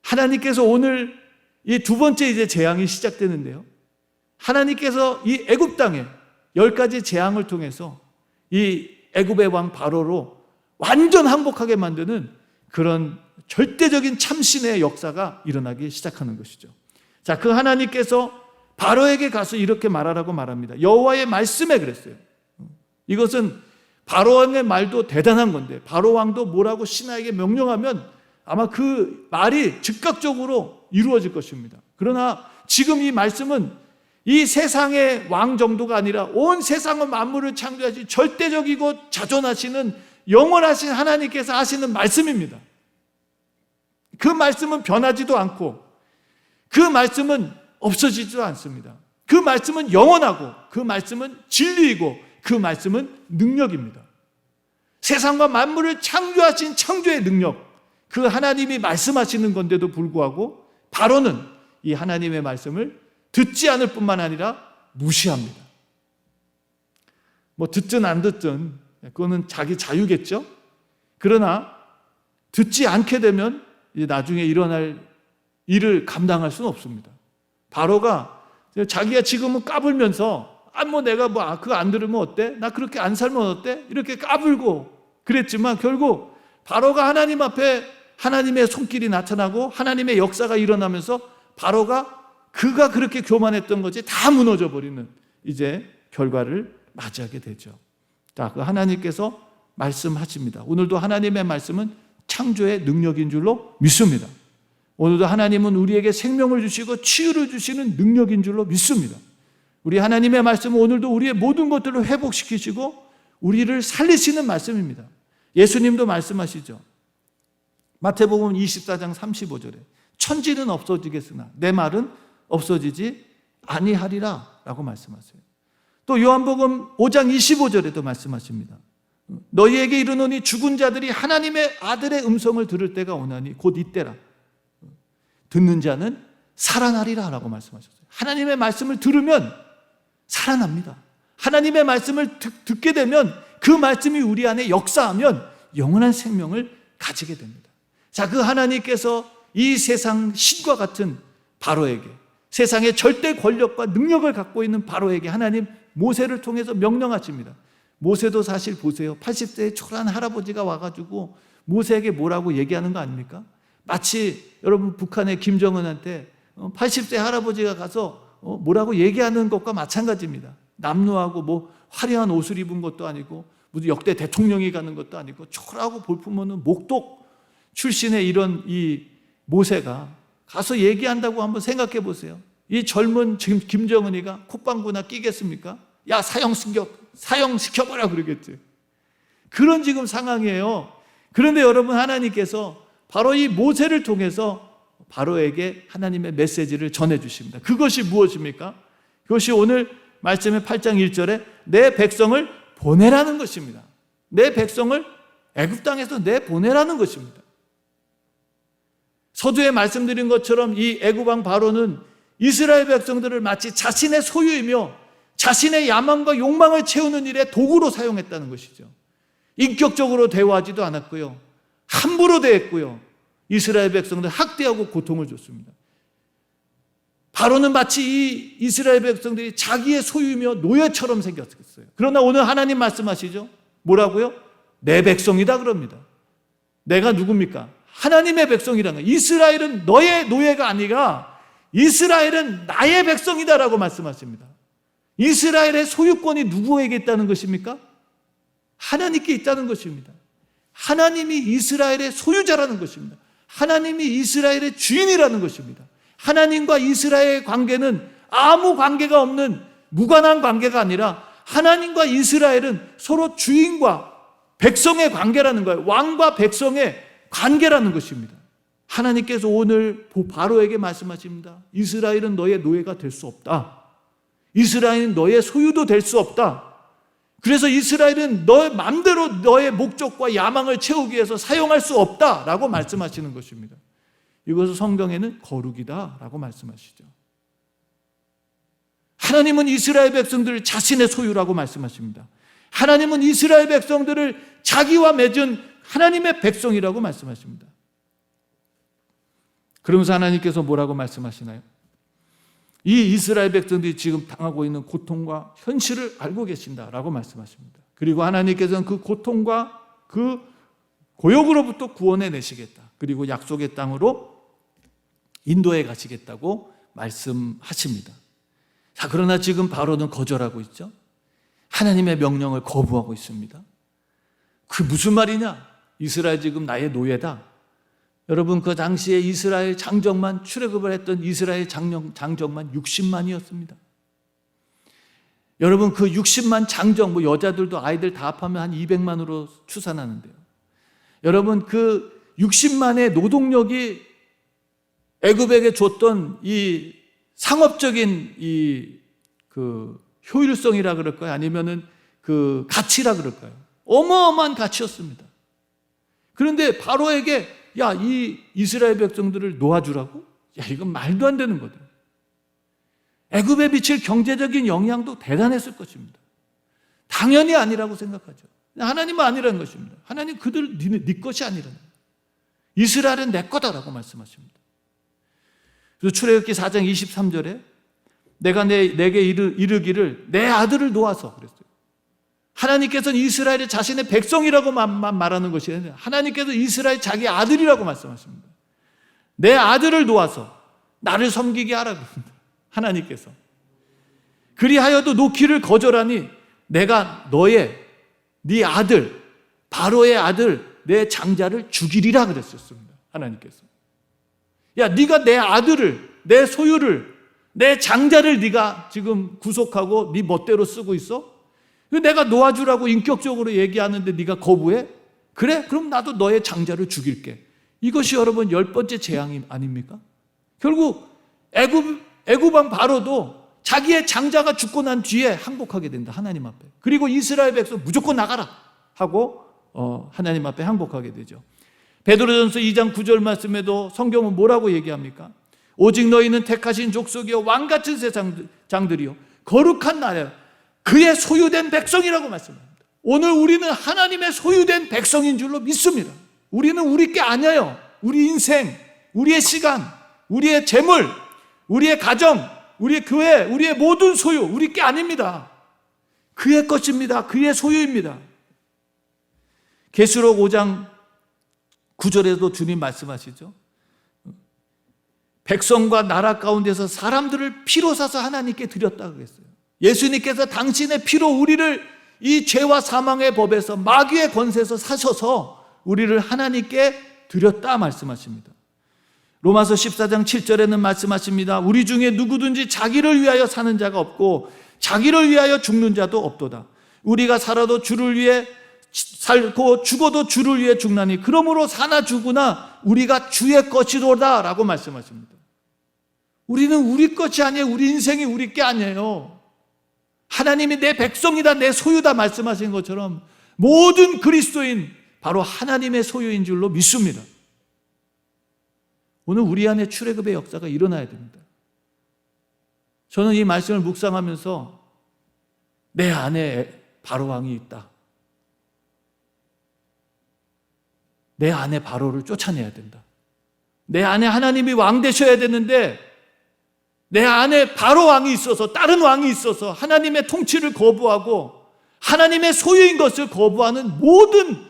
하나님께서 오늘 이 두 번째 이제 재앙이 시작되는데요. 하나님께서 이 애굽 땅에 10가지 재앙을 통해서 이 애굽의 왕 바로로 완전 항복하게 만드는 그런 절대적인 참신의 역사가 일어나기 시작하는 것이죠. 자, 그 하나님께서 바로에게 가서 이렇게 말하라고 말합니다. 여호와의 말씀에 그랬어요. 이것은 바로왕의 말도 대단한 건데 바로왕도 뭐라고 신하에게 명령하면 아마 그 말이 즉각적으로 이루어질 것입니다. 그러나 지금 이 말씀은 이 세상의 왕 정도가 아니라 온 세상의 만물을 창조하신 절대적이고 자존하시는 영원하신 하나님께서 하시는 말씀입니다. 그 말씀은 변하지도 않고 그 말씀은 없어지지도 않습니다. 그 말씀은 영원하고 그 말씀은 진리이고 그 말씀은 능력입니다. 세상과 만물을 창조하신 창조의 능력, 그 하나님이 말씀하시는 건데도 불구하고 바로는 이 하나님의 말씀을 듣지 않을 뿐만 아니라 무시합니다. 뭐 듣든 안 듣든 그거는 자기 자유겠죠. 그러나 듣지 않게 되면 이제 나중에 일어날 일을 감당할 수는 없습니다. 바로가 자기가 지금은 까불면서 뭐 내가 그거 안 들으면 어때? 나 그렇게 안 살면 어때? 이렇게 까불고 그랬지만 결국 바로가 하나님 앞에 하나님의 손길이 나타나고 하나님의 역사가 일어나면서 바로가 그가 그렇게 교만했던 것이 다 무너져 버리는 이제 결과를 맞이하게 되죠. 자, 그 하나님께서 말씀하십니다. 오늘도 하나님의 말씀은 창조의 능력인 줄로 믿습니다. 오늘도 하나님은 우리에게 생명을 주시고 치유를 주시는 능력인 줄로 믿습니다. 우리 하나님의 말씀은 오늘도 우리의 모든 것들을 회복시키시고 우리를 살리시는 말씀입니다. 예수님도 말씀하시죠. 마태복음 24장 35절에 천지는 없어지겠으나 내 말은 없어지지 아니하리라 라고 말씀하세요. 또 요한복음 5장 25절에도 말씀하십니다. 너희에게 이르노니 죽은 자들이 하나님의 아들의 음성을 들을 때가 오나니 곧 이때라. 듣는 자는 살아나리라 라고 말씀하셨어요. 하나님의 말씀을 들으면 살아납니다. 하나님의 말씀을 듣게 되면 그 말씀이 우리 안에 역사하면 영원한 생명을 가지게 됩니다. 자, 그 하나님께서 이 세상 신과 같은 바로에게, 세상의 절대 권력과 능력을 갖고 있는 바로에게 하나님 모세를 통해서 명령하십니다. 모세도 사실 보세요. 80세의 초라한 할아버지가 와가지고 모세에게 뭐라고 얘기하는 거 아닙니까? 마치 여러분 북한의 김정은한테 80세 할아버지가 가서 뭐라고 얘기하는 것과 마찬가지입니다. 남루하고 뭐 화려한 옷을 입은 것도 아니고 무슨 역대 대통령이 가는 것도 아니고 초라하고 볼품없는 목독 출신의 이런 이 모세가 가서 얘기한다고 한번 생각해 보세요. 이 젊은 지금 김정은이가 콧방구나 끼겠습니까? 야, 사형시켜버려 그러겠지. 그런 지금 상황이에요. 그런데 여러분 하나님께서 바로 이 모세를 통해서 바로에게 하나님의 메시지를 전해주십니다. 그것이 무엇입니까? 그것이 오늘 말씀의 8장 1절에 내 백성을 보내라는 것입니다. 내 백성을 애굽 땅에서 내보내라는 것입니다. 서두에 말씀드린 것처럼 이 애굽 왕 바로는 이스라엘 백성들을 마치 자신의 소유이며 자신의 야망과 욕망을 채우는 일에 도구로 사용했다는 것이죠. 인격적으로 대우하지도 않았고요. 함부로 대했고요. 이스라엘 백성들 학대하고 고통을 줬습니다. 바로는 마치 이 이스라엘 백성들이 자기의 소유이며 노예처럼 생겼어요. 그러나 오늘 하나님 말씀하시죠. 뭐라고요? 내 백성이다 그럽니다. 내가 누굽니까? 하나님의 백성이라는 거예요. 이스라엘은 너의 노예가 아니라 이스라엘은 나의 백성이다라고 말씀하십니다. 이스라엘의 소유권이 누구에게 있다는 것입니까? 하나님께 있다는 것입니다. 하나님이 이스라엘의 소유자라는 것입니다. 하나님이 이스라엘의 주인이라는 것입니다. 하나님과 이스라엘의 관계는 아무 관계가 없는 무관한 관계가 아니라 하나님과 이스라엘은 서로 주인과 백성의 관계라는 거예요. 왕과 백성의 관계라는 것입니다. 하나님께서 오늘 바로에게 말씀하십니다. 이스라엘은 너의 노예가 될 수 없다. 이스라엘은 너의 소유도 될 수 없다. 그래서 이스라엘은 너의 마음대로 너의 목적과 야망을 채우기 위해서 사용할 수 없다라고 말씀하시는 것입니다. 이것을 성경에는 거룩이다라고 말씀하시죠. 하나님은 이스라엘 백성들을 자신의 소유라고 말씀하십니다. 하나님은 이스라엘 백성들을 자기와 맺은 하나님의 백성이라고 말씀하십니다. 그러면서 하나님께서 뭐라고 말씀하시나요? 이 이스라엘 백성들이 지금 당하고 있는 고통과 현실을 알고 계신다라고 말씀하십니다. 그리고 하나님께서는 그 고통과 그 고역으로부터 구원해 내시겠다. 그리고 약속의 땅으로 인도해 가시겠다고 말씀하십니다. 자, 그러나 지금 바로는 거절하고 있죠. 하나님의 명령을 거부하고 있습니다. 그 무슨 말이냐? 이스라엘 지금 나의 노예다. 여러분, 그 당시에 이스라엘 장정만, 출애굽을 했던 이스라엘 장정만 60만이었습니다. 여러분, 그 60만 장정, 여자들도 아이들 다 합하면 한 200만으로 추산하는데요. 여러분, 그 60만의 노동력이 애굽에게 줬던 이 상업적인 그 효율성이라 그럴까요? 아니면은 그 가치라 그럴까요? 어마어마한 가치였습니다. 그런데 바로에게 야, 이 이스라엘 백성들을 놓아주라고? 야, 이건 말도 안 되는 거다. 애굽에 미칠 경제적인 영향도 대단했을 것입니다. 당연히 아니라고 생각하죠. 하나님은 아니라는 것입니다. 하나님 그들 네 것이 아니라는 거예요. 이스라엘은 내 거다라고 말씀하십니다. 그래서 출애굽기 4장 23절에 내가 내게 이르기를 내 아들을 놓아서 그랬어요. 하나님께서는 이스라엘이 자신의 백성이라고만 말하는 것이 아니라 하나님께서 이스라엘 자기 아들이라고 말씀하십니다. 내 아들을 놓아서 나를 섬기게 하라고 합니다. 하나님께서. 그리하여도 놓기를 거절하니 내가 네 아들, 바로의 아들, 내 장자를 죽이리라 그랬었습니다. 하나님께서. 야, 네가 내 아들을, 내 소유를, 내 장자를 네가 지금 구속하고 네 멋대로 쓰고 있어? 내가 놓아주라고 인격적으로 얘기하는데 네가 거부해? 그래? 그럼 나도 너의 장자를 죽일게. 이것이 여러분 10번째 재앙이 아닙니까? 결국 애굽왕 바로도 자기의 장자가 죽고 난 뒤에 항복하게 된다. 하나님 앞에. 그리고 이스라엘 백성 무조건 나가라 하고 하나님 앞에 항복하게 되죠. 베드로전서 2장 9절 말씀에도 성경은 뭐라고 얘기합니까? 오직 너희는 택하신 족속이요 왕같은 세상장들이요 거룩한 나라 그의 소유된 백성이라고 말씀합니다. 오늘 우리는 하나님의 소유된 백성인 줄로 믿습니다. 우리는 우리 게 아니에요. 우리 인생, 우리의 시간, 우리의 재물, 우리의 가정, 우리의 교회, 우리의 모든 소유 우리 게 아닙니다. 그의 것입니다. 그의 소유입니다. 계시록 5장 9절에도 주님 말씀하시죠. 백성과 나라 가운데서 사람들을 피로 사서 하나님께 드렸다고 했어요. 예수님께서 당신의 피로 우리를 이 죄와 사망의 법에서 마귀의 권세에서 사셔서 우리를 하나님께 드렸다 말씀하십니다. 로마서 14장 7절에는 말씀하십니다. 우리 중에 누구든지 자기를 위하여 사는 자가 없고 자기를 위하여 죽는 자도 없도다. 우리가 살아도 주를 위해 살고 죽어도 주를 위해 죽나니 그러므로 사나 죽으나 우리가 주의 것이로다 라고 말씀하십니다. 우리는 우리 것이 아니에요. 우리 인생이 우리 게 아니에요. 하나님이 내 백성이다, 내 소유다 말씀하신 것처럼 모든 그리스도인 바로 하나님의 소유인 줄로 믿습니다. 오늘 우리 안에 출애굽의 역사가 일어나야 됩니다. 저는 이 말씀을 묵상하면서 내 안에 바로왕이 있다. 내 안에 바로를 쫓아내야 된다. 내 안에 하나님이 왕 되셔야 되는데 내 안에 바로 왕이 있어서 다른 왕이 있어서 하나님의 통치를 거부하고 하나님의 소유인 것을 거부하는 모든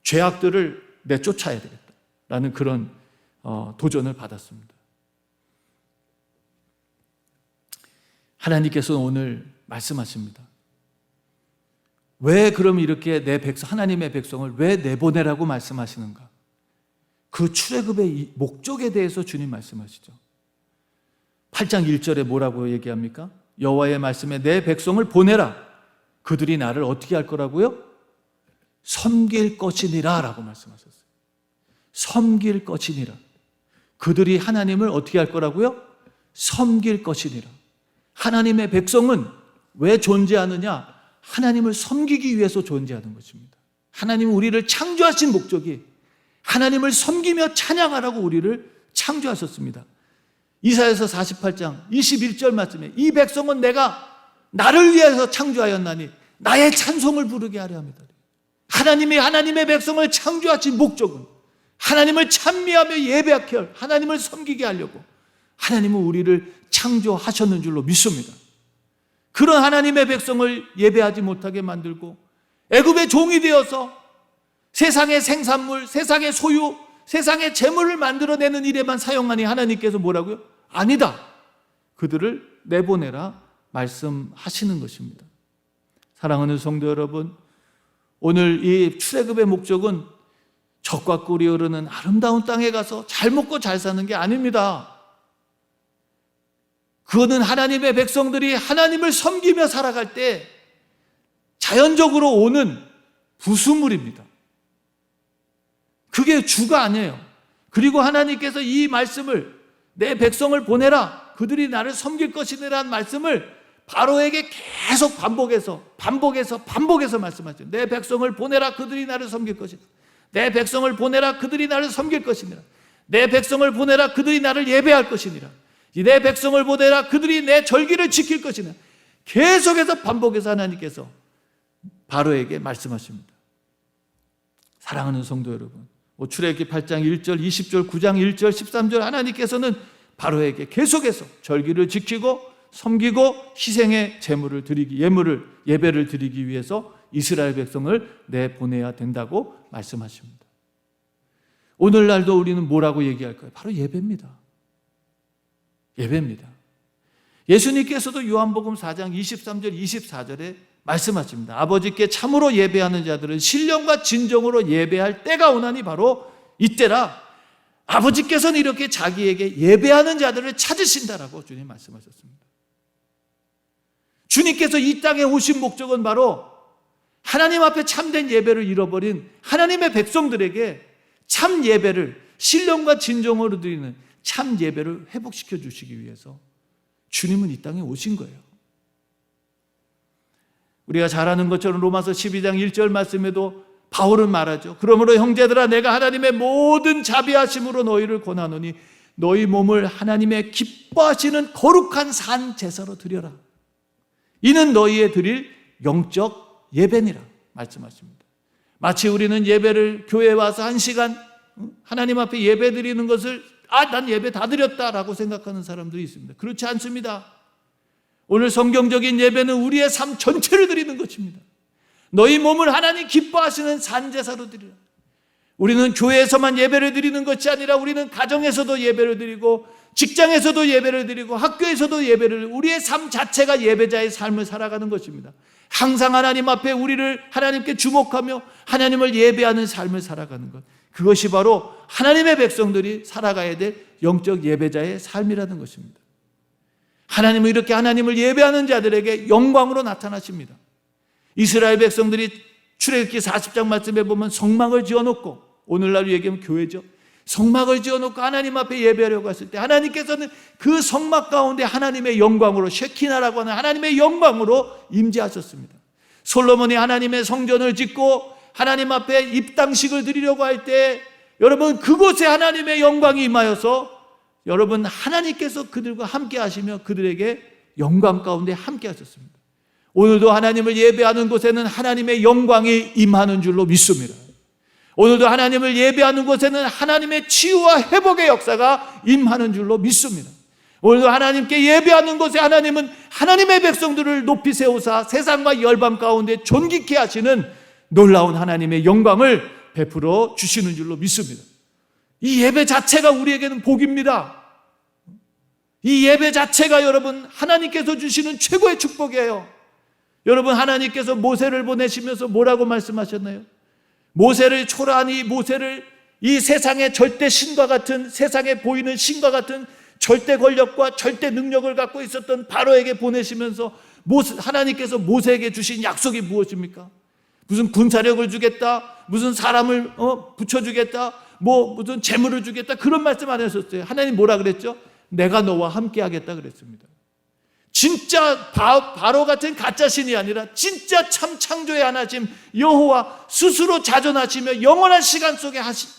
죄악들을 내쫓아야 되겠다라는 그런 도전을 받았습니다. 하나님께서는 오늘 말씀하십니다. 왜 그럼 이렇게 하나님의 백성을 왜 내보내라고 말씀하시는가? 그 출애굽의 목적에 대해서 주님 말씀하시죠. 8장 1절에 뭐라고 얘기합니까? 여호와의 말씀에 내 백성을 보내라. 그들이 나를 어떻게 할 거라고요? 섬길 것이니라 라고 말씀하셨어요. 섬길 것이니라. 그들이 하나님을 어떻게 할 거라고요? 섬길 것이니라. 하나님의 백성은 왜 존재하느냐? 하나님을 섬기기 위해서 존재하는 것입니다. 하나님은 우리를 창조하신 목적이 하나님을 섬기며 찬양하라고 우리를 창조하셨습니다. 이사야서 48장 21절 말씀에 이 백성은 내가 나를 위해서 창조하였나니 나의 찬송을 부르게 하려 합니다. 하나님이 하나님의 백성을 창조하신 목적은 하나님을 찬미하며 예배하게 할 하나님을 섬기게 하려고 하나님은 우리를 창조하셨는 줄로 믿습니다. 그런 하나님의 백성을 예배하지 못하게 만들고 애굽의 종이 되어서 세상의 생산물, 세상의 소유, 세상의 재물을 만들어내는 일에만 사용하니 하나님께서 뭐라고요? 아니다. 그들을 내보내라 말씀하시는 것입니다. 사랑하는 성도 여러분, 오늘 이 출애굽의 목적은 젖과 꿀이 흐르는 아름다운 땅에 가서 잘 먹고 잘 사는 게 아닙니다. 그거는 하나님의 백성들이 하나님을 섬기며 살아갈 때 자연적으로 오는 부수물입니다. 그게 주가 아니에요. 그리고 하나님께서 이 말씀을 내 백성을 보내라, 그들이 나를 섬길 것이라는 말씀을 바로에게 계속 반복해서 말씀하죠. 내 백성을 보내라, 그들이 나를 섬길 것이다. 내 백성을 보내라, 그들이 나를 섬길 것이니라. 내 백성을 보내라, 그들이 나를 예배할 것이니라. 내 백성을 보내라, 그들이 내 절기를 지킬 것이니라. 계속해서 반복해서 하나님께서 바로에게 말씀하십니다. 사랑하는 성도 여러분, 출애굽기 8장 1절, 20절, 9장 1절, 13절 하나님께서는 바로에게 계속해서 절기를 지키고 섬기고 희생의 제물을 드리기, 예배를 드리기 위해서 이스라엘 백성을 내보내야 된다고 말씀하십니다. 오늘날도 우리는 뭐라고 얘기할까요? 바로 예배입니다. 예배입니다. 예수님께서도 요한복음 4장 23절, 24절에 말씀하십니다. 아버지께 참으로 예배하는 자들은 신령과 진정으로 예배할 때가 오나니 바로 이때라. 아버지께서는 이렇게 자기에게 예배하는 자들을 찾으신다라고 주님 말씀하셨습니다. 주님께서 이 땅에 오신 목적은 바로 하나님 앞에 참된 예배를 잃어버린 하나님의 백성들에게 참 예배를, 신령과 진정으로 드리는 참 예배를 회복시켜 주시기 위해서 주님은 이 땅에 오신 거예요. 우리가 잘 아는 것처럼 로마서 12장 1절 말씀에도 바울은 말하죠. 그러므로 형제들아, 내가 하나님의 모든 자비하심으로 너희를 권하노니 너희 몸을 하나님의 기뻐하시는 거룩한 산 제사로 드려라. 이는 너희의 드릴 영적 예배니라 말씀하십니다. 마치 우리는 예배를 교회에 와서 1시간 하나님 앞에 예배 드리는 것을 난 예배 다 드렸다라고 생각하는 사람들이 있습니다. 그렇지 않습니다. 오늘 성경적인 예배는 우리의 삶 전체를 드리는 것입니다. 너희 몸을 하나님 기뻐하시는 산제사로 드리라. 우리는 교회에서만 예배를 드리는 것이 아니라 우리는 가정에서도 예배를 드리고 직장에서도 예배를 드리고 학교에서도 예배를, 우리의 삶 자체가 예배자의 삶을 살아가는 것입니다. 항상 하나님 앞에 우리를 하나님께 주목하며 하나님을 예배하는 삶을 살아가는 것, 그것이 바로 하나님의 백성들이 살아가야 될 영적 예배자의 삶이라는 것입니다. 하나님은 이렇게 하나님을 예배하는 자들에게 영광으로 나타나십니다. 이스라엘 백성들이 출애굽기 40장 말씀에 보면 성막을 지어놓고, 오늘날로 얘기하면 교회죠, 성막을 지어놓고 하나님 앞에 예배하려고 했을 때 하나님께서는 그 성막 가운데 하나님의 영광으로, 쉐키나라고 하는 하나님의 영광으로 임재하셨습니다. 솔로몬이 하나님의 성전을 짓고 하나님 앞에 입당식을 드리려고 할 때 여러분, 그곳에 하나님의 영광이 임하여서 여러분, 하나님께서 그들과 함께 하시며 그들에게 영광 가운데 함께 하셨습니다. 오늘도 하나님을 예배하는 곳에는 하나님의 영광이 임하는 줄로 믿습니다. 오늘도 하나님을 예배하는 곳에는 하나님의 치유와 회복의 역사가 임하는 줄로 믿습니다. 오늘도 하나님께 예배하는 곳에 하나님은 하나님의 백성들을 높이 세우사 세상과 열방 가운데 존귀케 하시는 놀라운 하나님의 영광을 베풀어 주시는 줄로 믿습니다. 이 예배 자체가 우리에게는 복입니다. 이 예배 자체가 여러분, 하나님께서 주시는 최고의 축복이에요. 여러분, 하나님께서 모세를 보내시면서 뭐라고 말씀하셨나요? 모세를 초라하니, 모세를 이 세상의 절대 신과 같은, 세상에 보이는 신과 같은 절대 권력과 절대 능력을 갖고 있었던 바로에게 보내시면서 하나님께서 모세에게 주신 약속이 무엇입니까? 무슨 군사력을 주겠다, 무슨 사람을 붙여주겠다, 무슨 재물을 주겠다, 그런 말씀 안 하셨어요. 하나님 뭐라 그랬죠? 내가 너와 함께 하겠다 그랬습니다. 진짜 바로 같은 가짜 신이 아니라 진짜 참 창조의 하나님 여호와 스스로 자존하시며 영원한 시간 속에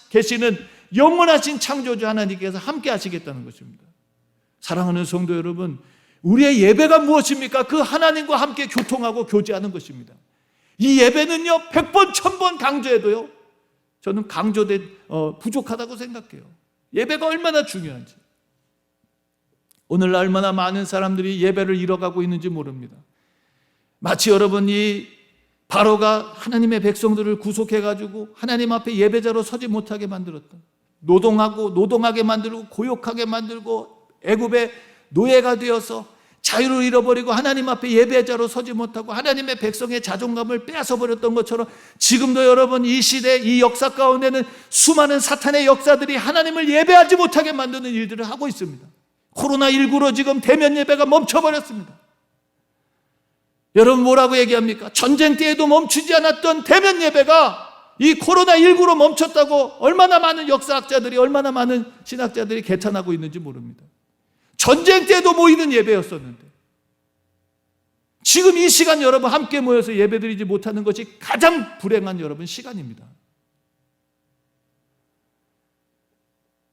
계시는 영원하신 창조주 하나님께서 함께 하시겠다는 것입니다. 사랑하는 성도 여러분, 우리의 예배가 무엇입니까? 그 하나님과 함께 교통하고 교제하는 것입니다. 이 예배는요, 100번 1000번 강조해도요, 저는 부족하다고 생각해요. 예배가 얼마나 중요한지. 오늘날 얼마나 많은 사람들이 예배를 잃어가고 있는지 모릅니다. 마치 여러분, 이 바로가 하나님의 백성들을 구속해가지고 하나님 앞에 예배자로 서지 못하게 만들었다. 노동하게 만들고 고욕하게 만들고 애굽의 노예가 되어서 자유를 잃어버리고 하나님 앞에 예배자로 서지 못하고 하나님의 백성의 자존감을 빼앗아버렸던 것처럼 지금도 여러분 이 시대 이 역사 가운데는 수많은 사탄의 역사들이 하나님을 예배하지 못하게 만드는 일들을 하고 있습니다. 코로나19로 지금 대면 예배가 멈춰버렸습니다. 여러분 뭐라고 얘기합니까? 전쟁 때에도 멈추지 않았던 대면 예배가 이 코로나19로 멈췄다고 얼마나 많은 역사학자들이 얼마나 많은 신학자들이 개탄하고 있는지 모릅니다. 전쟁 때도 모이는 예배였었는데 지금 이 시간 여러분 함께 모여서 예배드리지 못하는 것이 가장 불행한 여러분 시간입니다.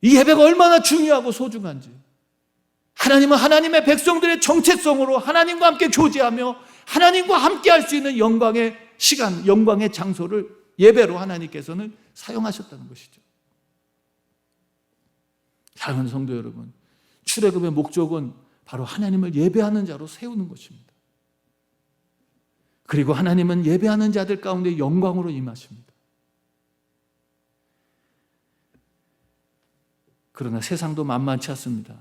이 예배가 얼마나 중요하고 소중한지 하나님은 하나님의 백성들의 정체성으로 하나님과 함께 교제하며 하나님과 함께 할 수 있는 영광의 시간, 영광의 장소를 예배로 하나님께서는 사용하셨다는 것이죠. 사랑하는 성도 여러분, 출애굽의 목적은 바로 하나님을 예배하는 자로 세우는 것입니다. 그리고 하나님은 예배하는 자들 가운데 영광으로 임하십니다. 그러나 세상도 만만치 않습니다.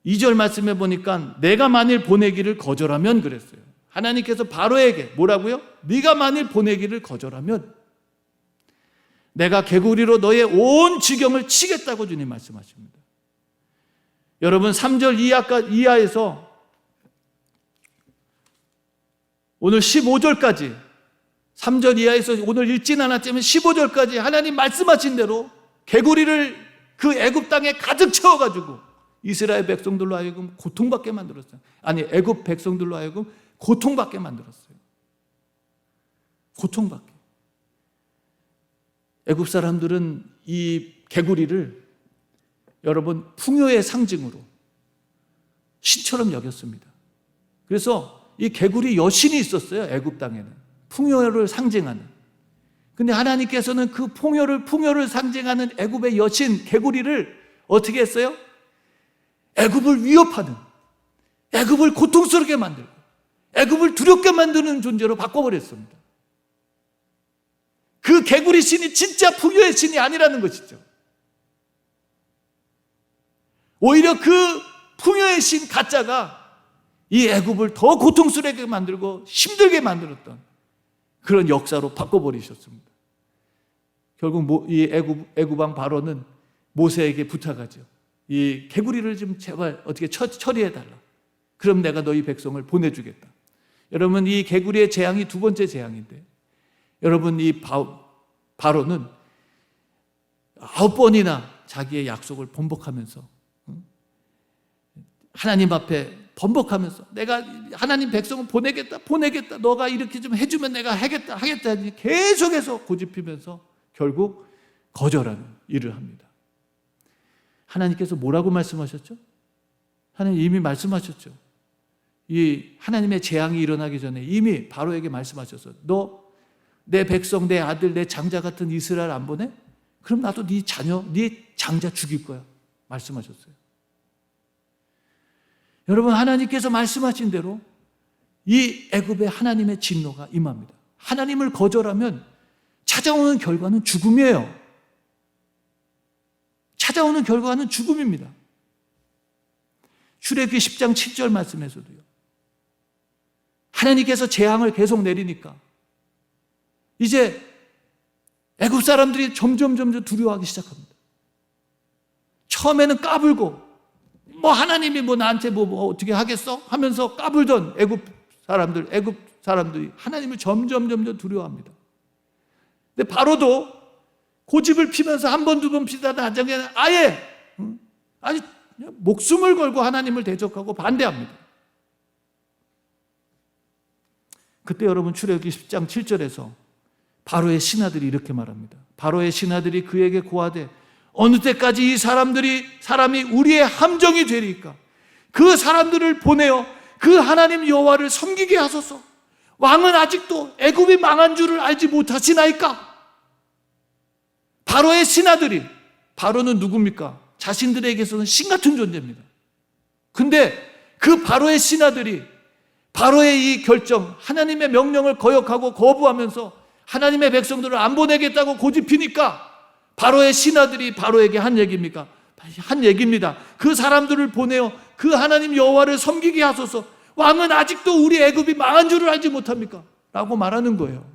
2절 말씀해 보니까 내가 만일 보내기를 거절하면 그랬어요. 하나님께서 바로에게 뭐라고요? 네가 만일 보내기를 거절하면 내가 개구리로 너의 온 지경을 치겠다고 주님 말씀하십니다. 여러분 3절 이하에서 오늘 15절까지 3절 이하에서 오늘 읽진 않았지만 15절까지 하나님 말씀하신 대로 개구리를 그 애굽 땅에 가득 채워가지고 이스라엘 백성들로 하여금 고통받게 만들었어요. 아니 애굽 백성들로 하여금 고통받게 만들었어요. 고통받게. 애굽 사람들은 이 개구리를 여러분 풍요의 상징으로 신처럼 여겼습니다. 그래서 이 개구리 여신이 있었어요. 애굽 땅에는 풍요를 상징하는. 근데 하나님께서는 그 풍요를 상징하는 애굽의 여신 개구리를 어떻게 했어요? 애굽을 위협하는, 애굽을 고통스럽게 만들고 애굽을 두렵게 만드는 존재로 바꿔버렸습니다. 그 개구리 신이 진짜 풍요의 신이 아니라는 것이죠. 오히려 그 풍요의 신 가짜가 이 애굽을 더 고통스럽게 만들고 힘들게 만들었던 그런 역사로 바꿔버리셨습니다. 결국 이 애굽 왕 바로는 모세에게 부탁하죠. 이 개구리를 좀 제발 어떻게 처리해달라. 그럼 내가 너희 백성을 보내주겠다. 여러분 이 개구리의 재앙이 두 번째 재앙인데 여러분 이 바로는 9번이나 자기의 약속을 번복하면서 하나님 앞에 번복하면서 내가 하나님 백성을 보내겠다 너가 이렇게 좀 해주면 내가 하겠다 계속해서 고집피면서 결국 거절하는 일을 합니다. 하나님께서 뭐라고 말씀하셨죠? 하나님 이미 말씀하셨죠. 이 하나님의 재앙이 일어나기 전에 이미 바로에게 말씀하셨어요. 너 내 백성, 내 아들, 내 장자 같은 이스라엘 안 보내? 그럼 나도 네 자녀, 네 장자 죽일 거야. 말씀하셨어요. 여러분 하나님께서 말씀하신 대로 이 애굽에 하나님의 진노가 임합니다. 하나님을 거절하면 찾아오는 결과는 죽음이에요. 찾아오는 결과는 죽음입니다. 출애굽기 10장 7절 말씀에서도요. 하나님께서 재앙을 계속 내리니까 이제 애굽 사람들이 점점 두려워하기 시작합니다. 처음에는 까불고 뭐 하나님이 뭐 나한테 뭐 어떻게 하겠어? 하면서 까불던 애굽 사람들이 하나님을 점점 두려워합니다. 근데 바로도 고집을 피면서 한 번 두 번 피다가 나중에는 아예 목숨을 걸고 하나님을 대적하고 반대합니다. 그때 여러분 출애굽기 10장 7절에서 바로의 신하들이 이렇게 말합니다. 바로의 신하들이 그에게 고하되 어느 때까지 이 사람이 우리의 함정이 되리까? 그 사람들을 보내어 그 하나님 여호와를 섬기게 하소서. 왕은 아직도 애굽이 망한 줄을 알지 못하시나이까? 바로의 신하들이, 바로는 누굽니까? 자신들에게서는 신 같은 존재입니다. 근데 그 바로의 신하들이 바로의 이 결정, 하나님의 명령을 거역하고 거부하면서 하나님의 백성들을 안 보내겠다고 고집피니까 바로의 신하들이 바로에게 한 얘기입니다. 그 사람들을 보내어 그 하나님 여호와를 섬기게 하소서. 왕은 아직도 우리 애굽이 망한 줄을 알지 못합니까? 라고 말하는 거예요.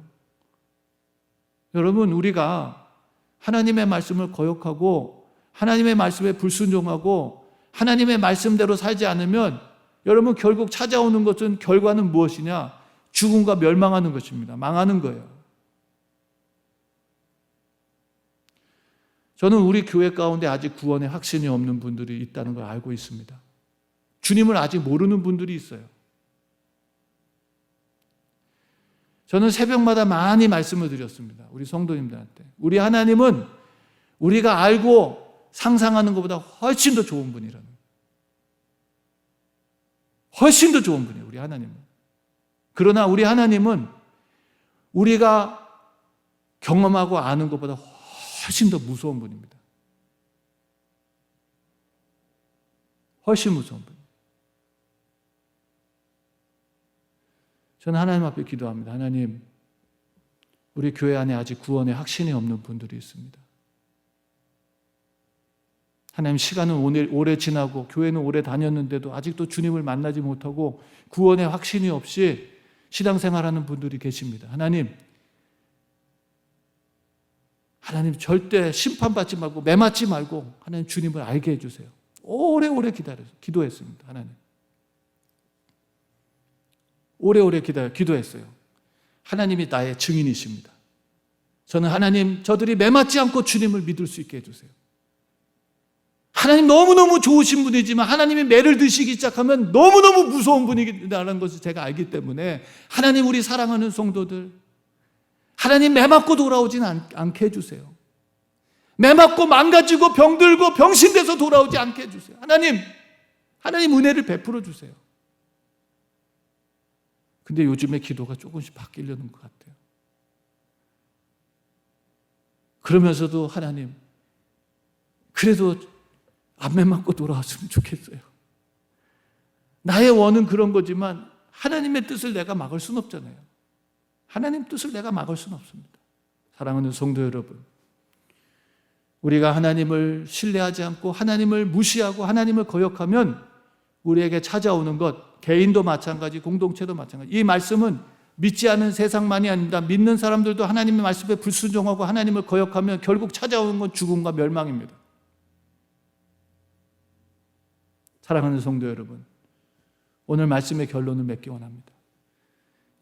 여러분, 우리가 하나님의 말씀을 거역하고 하나님의 말씀에 불순종하고 하나님의 말씀대로 살지 않으면 여러분, 결국 찾아오는 것은 결과는 무엇이냐? 죽음과 멸망하는 것입니다. 망하는 거예요. 저는 우리 교회 가운데 아직 구원의 확신이 없는 분들이 있다는 걸 알고 있습니다. 주님을 아직 모르는 분들이 있어요. 저는 새벽마다 많이 말씀을 드렸습니다. 우리 성도님들한테. 우리 하나님은 우리가 알고 상상하는 것보다 훨씬 더 좋은 분이라는 거예요. 훨씬 더 좋은 분이에요, 우리 하나님은. 그러나 우리 하나님은 우리가 경험하고 아는 것보다 훨씬 더 무서운 분입니다. 훨씬 무서운 분. 저는 하나님 앞에 기도합니다. 하나님, 우리 교회 안에 아직 구원의 확신이 없는 분들이 있습니다. 하나님, 시간은 오래 지나고 교회는 오래 다녔는데도 아직도 주님을 만나지 못하고 구원의 확신이 없이 신앙생활하는 분들이 계십니다. 하나님 절대 심판받지 말고 매맞지 말고 하나님 주님을 알게 해주세요. 오래오래 기도했습니다. 하나님. 오래오래 기도했어요. 하나님이 나의 증인이십니다. 저는 하나님, 저들이 매맞지 않고 주님을 믿을 수 있게 해주세요. 하나님 너무너무 좋으신 분이지만 하나님이 매를 드시기 시작하면 너무너무 무서운 분이라는 것을 제가 알기 때문에 하나님, 우리 사랑하는 성도들, 하나님 매맞고 돌아오진 않게 해주세요. 매맞고 망가지고 병들고 병신돼서 돌아오지 않게 해주세요. 하나님 은혜를 베풀어 주세요. 근데 요즘에 기도가 조금씩 바뀌려는 것 같아요. 그러면서도 하나님, 그래도 안 매맞고 돌아왔으면 좋겠어요. 나의 원은 그런 거지만 하나님의 뜻을 내가 막을 수는 없잖아요. 하나님 뜻을 내가 막을 수는 없습니다. 사랑하는 성도 여러분, 우리가 하나님을 신뢰하지 않고 하나님을 무시하고 하나님을 거역하면 우리에게 찾아오는 것, 개인도 마찬가지, 공동체도 마찬가지. 이 말씀은 믿지 않은 세상만이 아닙니다. 믿는 사람들도 하나님의 말씀에 불순종하고 하나님을 거역하면 결국 찾아오는 건 죽음과 멸망입니다. 사랑하는 성도 여러분, 오늘 말씀의 결론을 맺기 원합니다.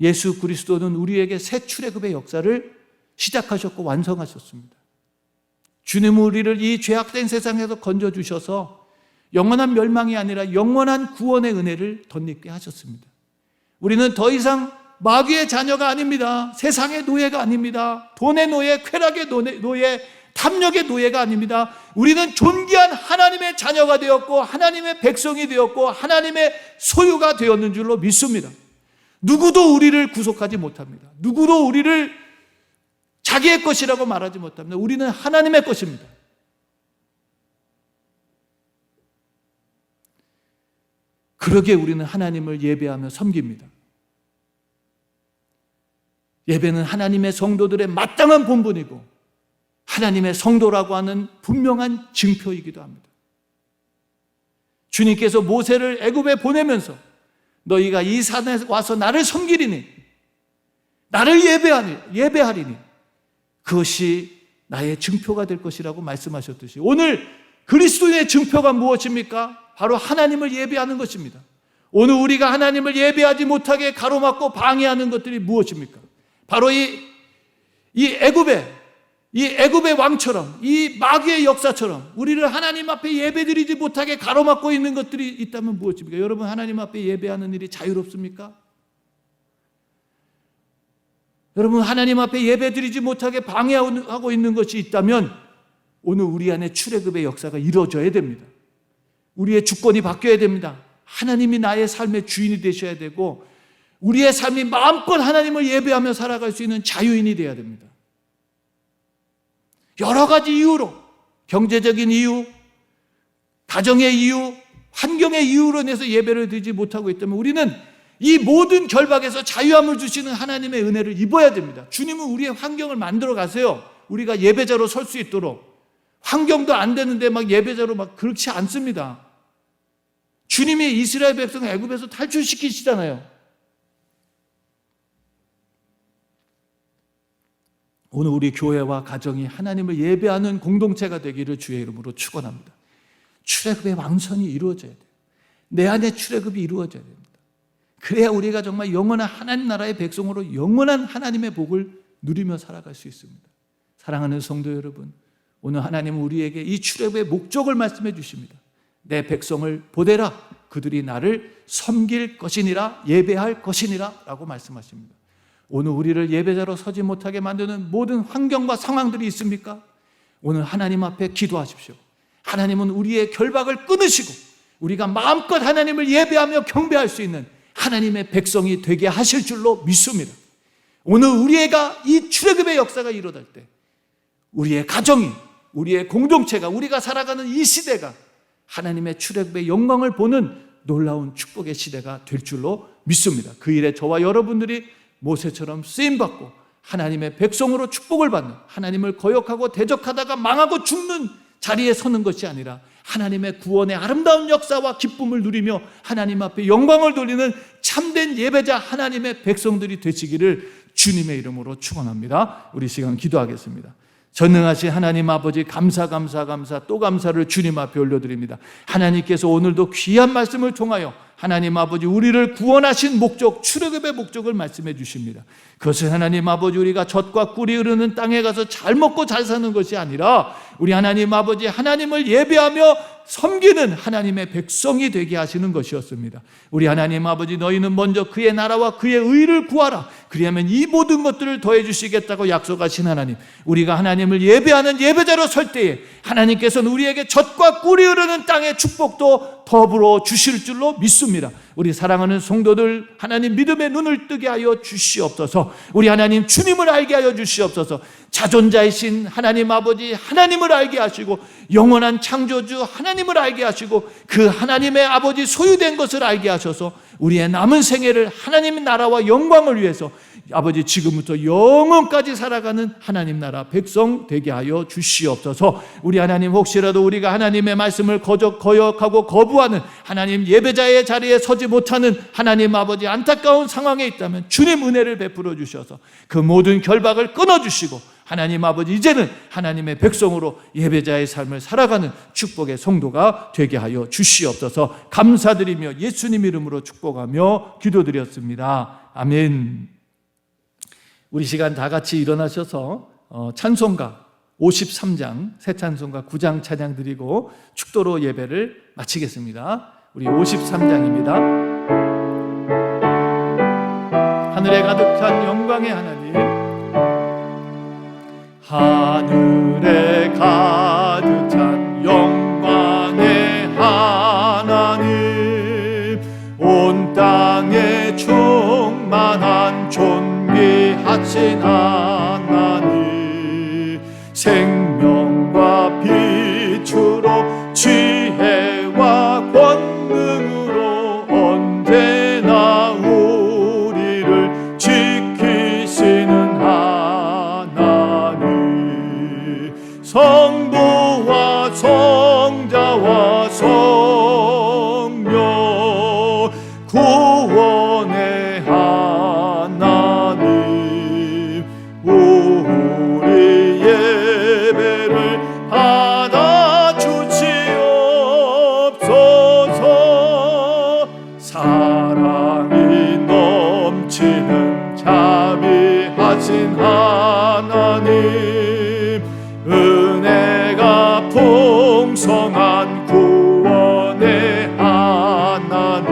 예수 그리스도는 우리에게 새 출애굽의 역사를 시작하셨고 완성하셨습니다. 주님은 우리를 이 죄악된 세상에서 건져주셔서 영원한 멸망이 아니라 영원한 구원의 은혜를 덧입게 하셨습니다. 우리는 더 이상 마귀의 자녀가 아닙니다. 세상의 노예가 아닙니다. 돈의 노예, 쾌락의 노예, 탐욕의 노예가 아닙니다. 우리는 존귀한 하나님의 자녀가 되었고 하나님의 백성이 되었고 하나님의 소유가 되었는 줄로 믿습니다. 누구도 우리를 구속하지 못합니다. 누구도 우리를 자기의 것이라고 말하지 못합니다. 우리는 하나님의 것입니다. 그러기에 우리는 하나님을 예배하며 섬깁니다. 예배는 하나님의 성도들의 마땅한 본분이고 하나님의 성도라고 하는 분명한 징표이기도 합니다. 주님께서 모세를 애굽에 보내면서 너희가 이 산에 와서 나를 섬기리니 나를 예배하리니 그것이 나의 증표가 될 것이라고 말씀하셨듯이 오늘 그리스도인의 증표가 무엇입니까? 바로 하나님을 예배하는 것입니다. 오늘 우리가 하나님을 예배하지 못하게 가로막고 방해하는 것들이 무엇입니까? 바로 이 애굽의 왕처럼, 이 마귀의 역사처럼 우리를 하나님 앞에 예배드리지 못하게 가로막고 있는 것들이 있다면 무엇입니까? 여러분, 하나님 앞에 예배하는 일이 자유롭습니까? 여러분, 하나님 앞에 예배드리지 못하게 방해하고 있는 것이 있다면 오늘 우리 안에 출애굽의 역사가 이루어져야 됩니다. 우리의 주권이 바뀌어야 됩니다. 하나님이 나의 삶의 주인이 되셔야 되고 우리의 삶이 마음껏 하나님을 예배하며 살아갈 수 있는 자유인이 되어야 됩니다. 여러 가지 이유로, 경제적인 이유, 가정의 이유, 환경의 이유로 인해서 예배를 드리지 못하고 있다면 우리는 이 모든 결박에서 자유함을 주시는 하나님의 은혜를 입어야 됩니다. 주님은 우리의 환경을 만들어 가세요. 우리가 예배자로 설 수 있도록. 환경도 안 되는데 막 예배자로 막 그렇지 않습니다. 주님이 이스라엘 백성 애굽에서 탈출시키시잖아요. 오늘 우리 교회와 가정이 하나님을 예배하는 공동체가 되기를 주의 이름으로 축원합니다. 출애굽의 왕선이 이루어져야 돼요. 내 안에 출애굽이 이루어져야 됩니다. 그래야 우리가 정말 영원한 하나님 나라의 백성으로 영원한 하나님의 복을 누리며 살아갈 수 있습니다. 사랑하는 성도 여러분, 오늘 하나님은 우리에게 이 출애굽의 목적을 말씀해 주십니다. 내 백성을 보내라, 그들이 나를 섬길 것이니라, 예배할 것이니라 라고 말씀하십니다. 오늘 우리를 예배자로 서지 못하게 만드는 모든 환경과 상황들이 있습니까? 오늘 하나님 앞에 기도하십시오. 하나님은 우리의 결박을 끊으시고 우리가 마음껏 하나님을 예배하며 경배할 수 있는 하나님의 백성이 되게 하실 줄로 믿습니다. 오늘 우리가 이 출애굽의 역사가 일어날 때 우리의 가정이, 우리의 공동체가, 우리가 살아가는 이 시대가 하나님의 출애굽의 영광을 보는 놀라운 축복의 시대가 될 줄로 믿습니다. 그 일에 저와 여러분들이 모세처럼 쓰임받고 하나님의 백성으로 축복을 받는, 하나님을 거역하고 대적하다가 망하고 죽는 자리에 서는 것이 아니라 하나님의 구원의 아름다운 역사와 기쁨을 누리며 하나님 앞에 영광을 돌리는 참된 예배자 하나님의 백성들이 되시기를 주님의 이름으로 축원합니다. 우리 시간 기도하겠습니다. 전능하신 하나님 아버지, 감사 또 감사를 주님 앞에 올려드립니다. 하나님께서 오늘도 귀한 말씀을 통하여 하나님 아버지 우리를 구원하신 목적, 출애굽의 목적을 말씀해 주십니다. 그것은 하나님 아버지 우리가 젖과 꿀이 흐르는 땅에 가서 잘 먹고 잘 사는 것이 아니라 우리 하나님 아버지 하나님을 예배하며 섬기는 하나님의 백성이 되게 하시는 것이었습니다. 우리 하나님 아버지, 너희는 먼저 그의 나라와 그의 의를 구하라, 그리하면 이 모든 것들을 더해 주시겠다고 약속하신 하나님, 우리가 하나님을 예배하는 예배자로 설 때에 하나님께서는 우리에게 젖과 꿀이 흐르는 땅의 축복도 더불어 주실 줄로 믿습니다. 우리 사랑하는 성도들, 하나님 믿음의 눈을 뜨게 하여 주시옵소서. 우리 하나님 주님을 알게 하여 주시옵소서. 자존자이신 하나님 아버지 하나님을 알게 하시고 영원한 창조주 하나님을 알게 하시고 그 하나님의 아버지 소유된 것을 알게 하셔서 우리의 남은 생애를 하나님의 나라와 영광을 위해서 아버지 지금부터 영원까지 살아가는 하나님 나라 백성 되게 하여 주시옵소서. 우리 하나님, 혹시라도 우리가 하나님의 말씀을 거역하고 거부하는 하나님 예배자의 자리에 서지 못하는 하나님 아버지 안타까운 상황에 있다면 주님 은혜를 베풀어 주셔서 그 모든 결박을 끊어주시고 하나님 아버지 이제는 하나님의 백성으로 예배자의 삶을 살아가는 축복의 성도가 되게 하여 주시옵소서. 감사드리며 예수님 이름으로 축복하며 기도드렸습니다. 아멘. 우리 시간 다 같이 일어나셔서 찬송가 53장, 새 찬송가 9장 찬양 드리고 축도로 예배를 마치겠습니다. 우리 53장입니다. 하늘에 가득한 영광의 하나님, 하늘에 가득한 영광의 하나님, 온 땅에 충만한 존귀하신 하나님, 생명과 빛으로 지혜와 권능으로 언제나 우리를 지키시는 하나님, 성부와 성자와 성령 구원의 하나님, 우리 예배를 받아 주시옵소서. 사랑이 넘치는 자비하신 하나님, 은혜가 풍성한 구원의 하나님,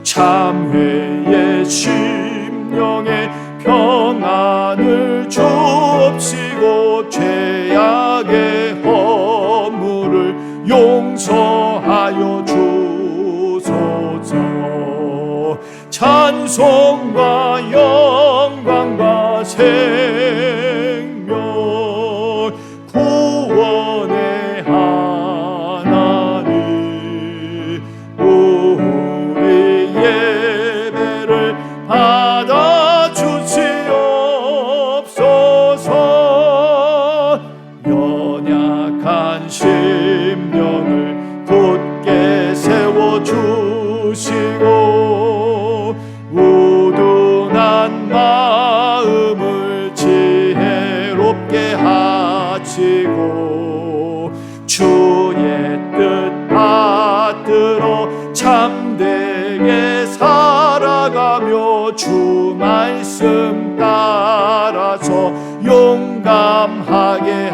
참회의 심령에 평안을 주옵시고 죄악의 허물을 용서하여 주소서. 찬송과 영광과 생명 구원의 하나님, 우리 예배를 받아 주시옵소서. 연약한 심령을 굳게 세워 한 마음을 지혜롭게 하시고 주의 뜻 받들어 참되게 살아가며 주 말씀 따라서 용감하게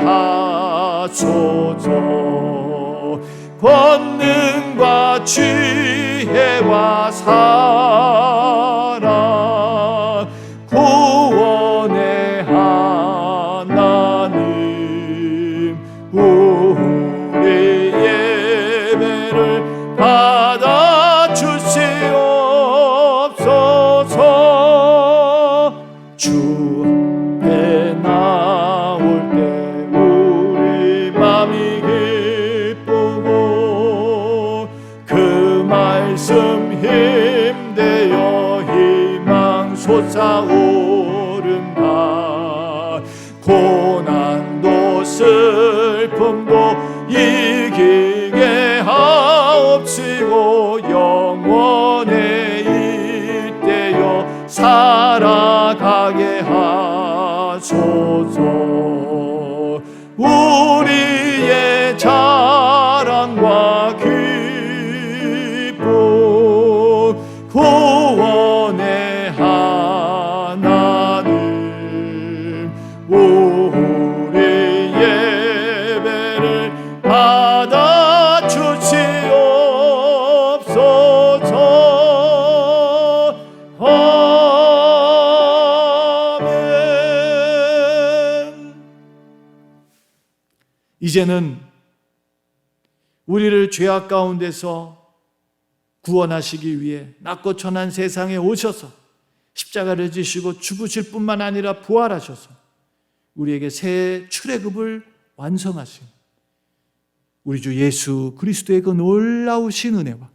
하소서. 권능과 지혜와 사랑 구원의 하나님 우리 예배를 받아 주시옵소서. 주 앞에 나올 때 우리 맘이 기쁘고 그 말씀 힘되어 희망 솟아오른다. 고난도 슬픔도 이기게 하옵시고 영원에 잇대어 살아가게 하소서. 우리의 자랑과 기쁨 구원의 하나님 우리 예배를 받아 주시옵소서. 아멘. 이제는 우리를 죄악 가운데서 구원하시기 위해 낮고 천한 세상에 오셔서 십자가를 지시고 죽으실 뿐만 아니라 부활하셔서 우리에게 새 출애굽을 완성하신 우리 주 예수 그리스도의 그 놀라우신 은혜와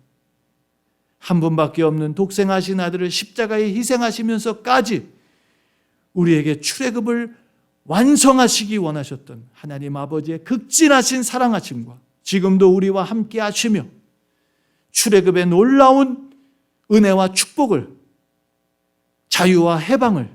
한 분밖에 없는 독생하신 아들을 십자가에 희생하시면서까지 우리에게 출애굽을 완성하시기 원하셨던 하나님 아버지의 극진하신 사랑하심과 지금도 우리와 함께 하시며 출애굽의 놀라운 은혜와 축복을 자유와 해방을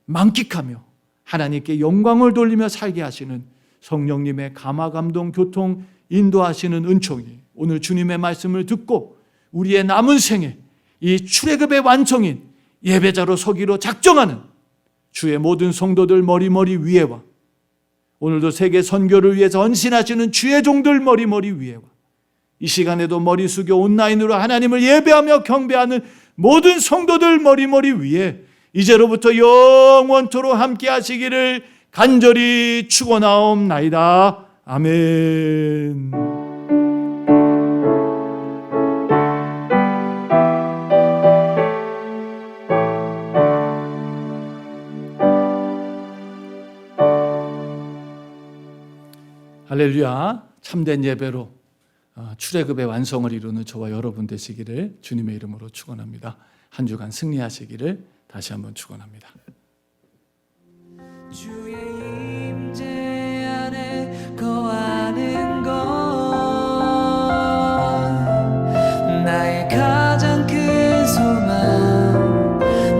만끽하며 하나님께 영광을 돌리며 살게 하시는 성령님의 감화 감동 교통 인도하시는 은총이 오늘 주님의 말씀을 듣고 우리의 남은 생에 이 출애굽의 완성인 예배자로 서기로 작정하는 주의 모든 성도들 머리머리 위에와 오늘도 세계 선교를 위해서 헌신하시는 주의 종들 머리머리 위에와 이 시간에도 머리 숙여 온라인으로 하나님을 예배하며 경배하는 모든 성도들 머리머리 위에 이제로부터 영원토록 함께 하시기를 간절히 축원하옵나이다. 아멘. 할렐루야. 참된 예배로 출애굽의 완성을 이루는 저와 여러분 되시기를 주님의 이름으로 축원합니다. 한 주간 승리하시기를 다시 한번 축원합니다. 주의 임재 안에 거하는 것 나의 가장 큰 소망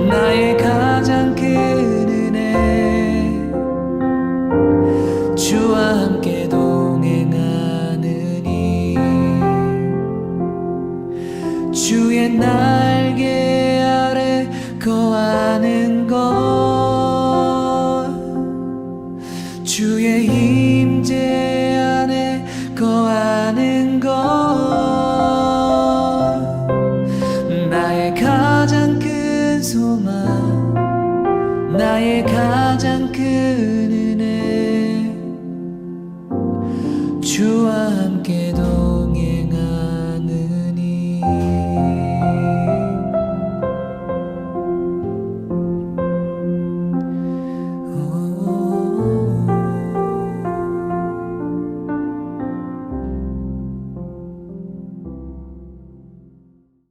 나의 가장 큰 은혜 주와 함께 동행하느니 주의 날개 아래 거하는 것 주의 임재 안에 거하는 것 나의 가장 큰 소망 나의 가장 큰 은혜